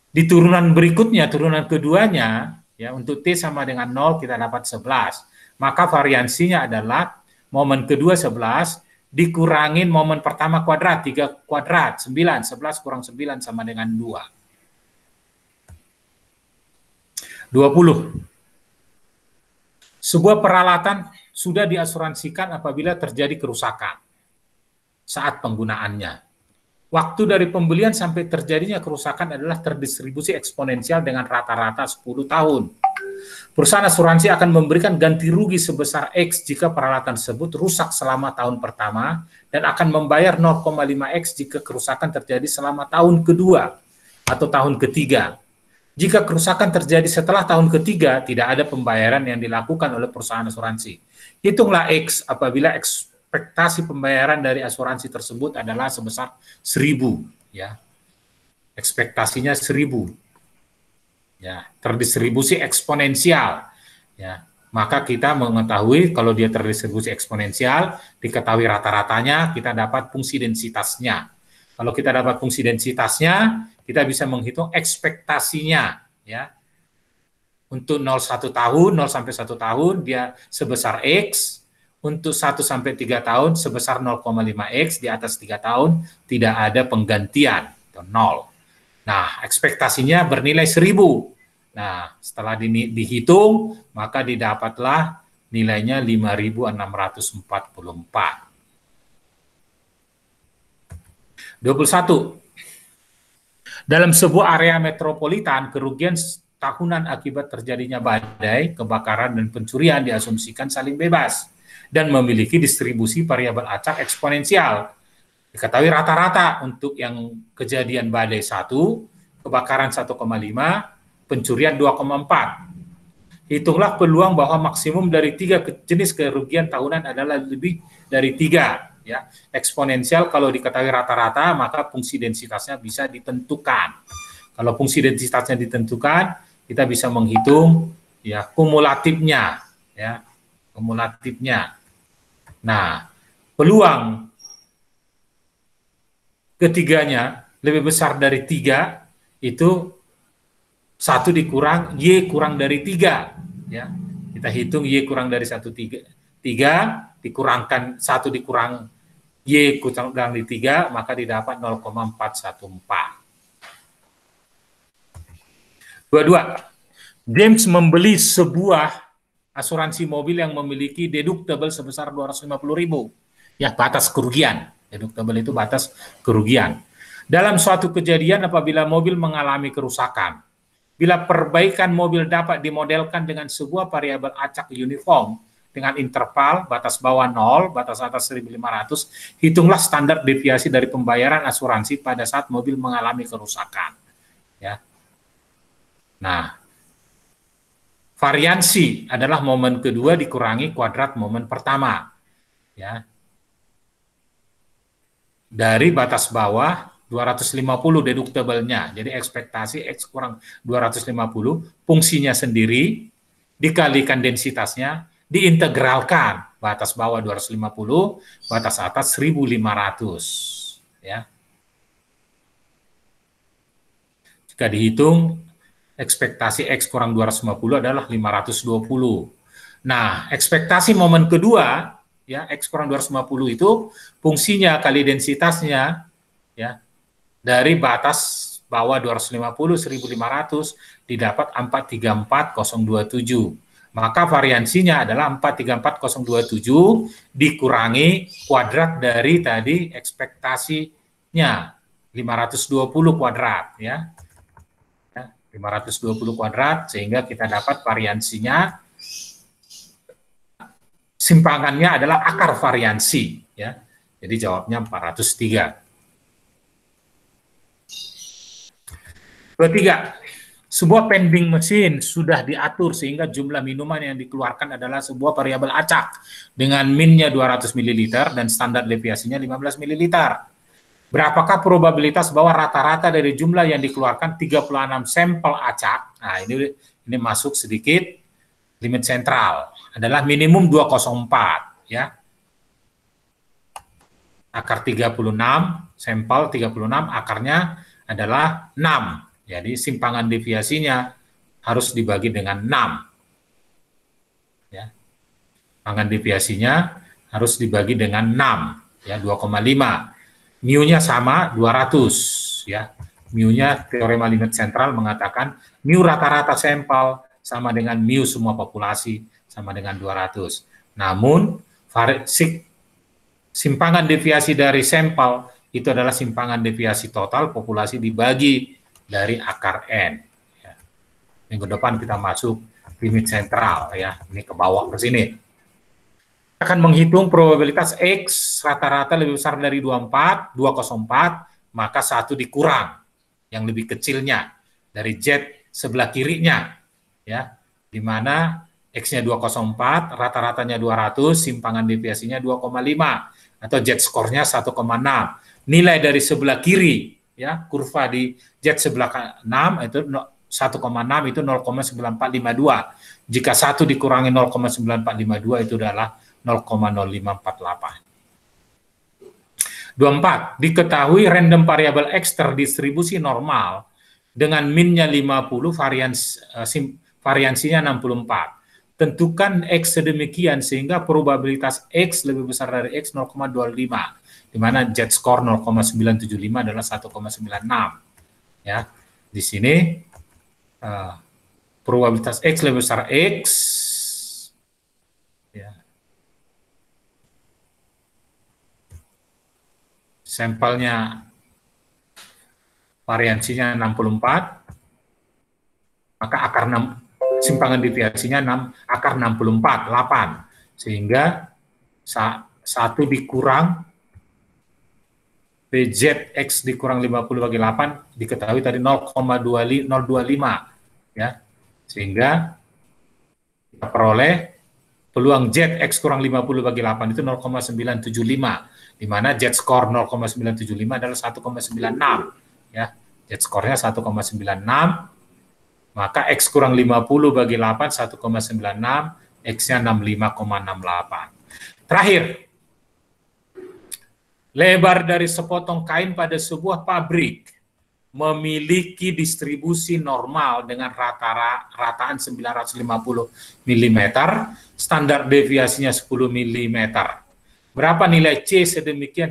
Di turunan berikutnya, turunan keduanya, ya, untuk T sama dengan 0 kita dapat 11. Maka variansinya adalah momen kedua 11 dikurangin momen pertama kuadrat, 3 kuadrat, 9, 11 kurang 9 sama dengan 2. 20. Sebuah peralatan sudah diasuransikan apabila terjadi kerusakan saat penggunaannya. Waktu dari pembelian sampai terjadinya kerusakan adalah terdistribusi eksponensial dengan rata-rata 10 tahun. Perusahaan asuransi akan memberikan ganti rugi sebesar X jika peralatan tersebut rusak selama tahun pertama dan akan membayar 0,5X jika kerusakan terjadi selama tahun kedua atau tahun ketiga. Jika kerusakan terjadi setelah tahun ketiga, tidak ada pembayaran yang dilakukan oleh perusahaan asuransi. Hitunglah X apabila ekspektasi pembayaran dari asuransi tersebut adalah sebesar 1.000, ya. Ekspektasinya 1.000. Ya, terdistribusi eksponensial. Ya, maka kita mengetahui kalau dia terdistribusi eksponensial, diketahui rata-ratanya, kita dapat fungsi densitasnya. Kalau kita dapat fungsi densitasnya, kita bisa menghitung ekspektasinya, ya. Untuk 0,1 tahun, 0 sampai 1 tahun dia sebesar X. Untuk 1 sampai 3 tahun sebesar 0,5X, di atas 3 tahun tidak ada penggantian, atau 0. Nah, ekspektasinya bernilai 1.000. Nah, setelah dihitung, maka didapatlah nilainya 5.644. 21. Dalam sebuah area metropolitan, kerugian tahunan akibat terjadinya badai, kebakaran, dan pencurian diasumsikan saling bebas dan memiliki distribusi variabel acak eksponensial. Diketahui rata-rata untuk yang kejadian badai 1, kebakaran 1,5, pencurian 2,4. hitunglah peluang bahwa maksimum dari 3 jenis kerugian tahunan adalah lebih dari 3. Ya. Eksponensial kalau diketahui rata-rata, maka fungsi densitasnya bisa ditentukan. Kalau fungsi densitasnya ditentukan, kita bisa menghitung ya kumulatifnya, ya kumulatifnya. Nah, peluang ketiganya lebih besar dari 3 itu 1 dikurang Y kurang dari 3. Ya. Kita hitung Y kurang dari 1, 3 dikurangkan 1 dikurang Y kurang dari 3, maka didapat 0,414. Dua-dua, James membeli sebuah asuransi mobil yang memiliki deductible sebesar 250.000. Ya, batas kerugian. Deductible itu batas kerugian. Dalam suatu kejadian apabila mobil mengalami kerusakan, bila perbaikan mobil dapat dimodelkan dengan sebuah variabel acak uniform dengan interval batas bawah 0, batas atas 1.500, hitunglah standar deviasi dari pembayaran asuransi pada saat mobil mengalami kerusakan. Ya. Nah, variansi adalah momen kedua dikurangi kuadrat momen pertama. Ya. Dari batas bawah 250 deductible-nya. Jadi ekspektasi X kurang 250, fungsinya sendiri, dikalikan densitasnya, diintegralkan. Batas bawah 250, batas atas 1.500. Ya. Jika dihitung, ekspektasi X kurang 250 adalah 520. Nah, ekspektasi momen kedua, ya X kurang 250 itu fungsinya kali densitasnya, ya dari batas bawah 250 1.500 didapat 434.027. Maka variansinya adalah 434.027 dikurangi kuadrat dari tadi ekspektasinya 520 kuadrat, ya. 520 kuadrat, sehingga kita dapat variansinya, simpangannya adalah akar variansi, ya. Jadi jawabnya 403. 23. Sebuah vending machine sudah diatur sehingga jumlah minuman yang dikeluarkan adalah sebuah variabel acak dengan min-nya 200 ml dan standar deviasinya 15 ml. Berapakah probabilitas bahwa rata-rata dari jumlah yang dikeluarkan 36 sampel acak? Nah, ini masuk sedikit limit sentral. Adalah minimum 204, ya. Akar 36, sampel 36, akarnya adalah 6. Jadi simpangan deviasinya harus dibagi dengan 6. Ya. Simpangan deviasinya harus dibagi dengan 6, ya, 2,5. Mu-nya sama 200, ya. Mu-nya teorema limit sentral mengatakan mu rata-rata sampel sama dengan mu semua populasi sama dengan 200. Namun simpangan deviasi dari sampel itu adalah simpangan deviasi total populasi dibagi dari akar N. Ya. Minggu depan kita masuk limit sentral, ya. Ini ke bawah ke sini. Akan menghitung probabilitas X rata-rata lebih besar dari 204, maka 1 dikurang yang lebih kecilnya dari Z sebelah kirinya, ya, di mana X-nya 204, rata-ratanya 200, simpangan deviasinya 2,5 atau Z skornya 1,6. Nilai dari sebelah kiri, ya, kurva di Z sebelah 6 itu 1,6 itu 0,9452. Jika 1 dikurangi 0,9452 itu adalah 0,0548. 24. Diketahui random variabel X terdistribusi normal dengan min-nya 50, variansinya 64. Tentukan X sedemikian sehingga probabilitas X lebih besar dari X 0,25, di mana Z score 0,975 adalah 1,96. Ya, di sini probabilitas X lebih besar X, ya. Sampelnya variansinya 64, maka akar 6, simpangan deviasinya 6, akar 64, 8. Sehingga 1 dikurang BZX dikurang 50 bagi 8 diketahui tadi 0,025, ya. Sehingga kita peroleh peluang Z X kurang 50 bagi 8 itu 0,975, di mana Z score 0,975 adalah 1,96, ya. Z skornya 1,96, maka X kurang 50 bagi 8 1,96, X-nya 65,68. Terakhir, lebar dari sepotong kain pada sebuah pabrik memiliki distribusi normal dengan rataan 950 mm, standar deviasinya 10 mm. Berapa nilai C sedemikian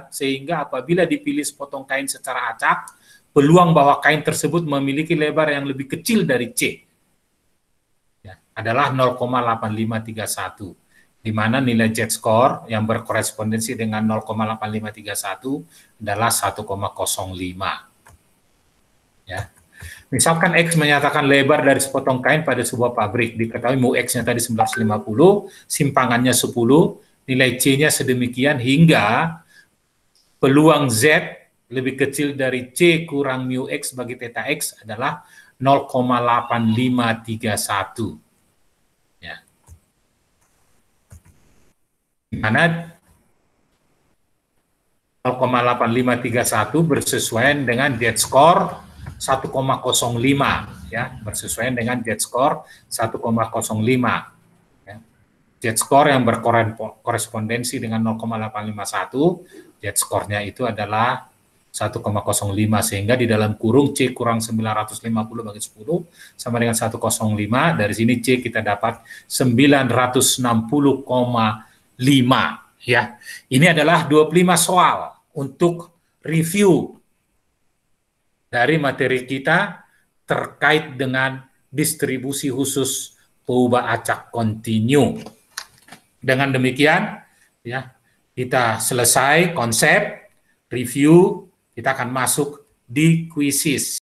sehingga apabila dipilih sepotong kain secara acak, peluang bahwa kain tersebut memiliki lebar yang lebih kecil dari C ya, adalah 0,8531, di mana nilai Z-score yang berkorespondensi dengan 0,8531 adalah 1,05. Ya. Misalkan X menyatakan lebar dari sepotong kain pada sebuah pabrik, diketahui mu X-nya tadi 950, simpangannya 10, nilai C-nya sedemikian hingga peluang Z lebih kecil dari C kurang mu X bagi theta X adalah 0,8531. Ya. Di mana 0,8531 bersesuaian dengan Z-score 1,05, ya, bersesuaian dengan Z-score 1,05. Ya. Z-score yang berkorespondensi dengan 0,851, Z-score-nya itu adalah 1,05, sehingga di dalam kurung C kurang 950 bagi 10 sama dengan 105, dari sini C kita dapat 960,5. Ya, ini adalah 25 soal untuk review dari materi kita terkait dengan distribusi khusus peubah acak kontinu. Dengan demikian, ya, kita selesai konsep review, kita akan masuk di kuisis.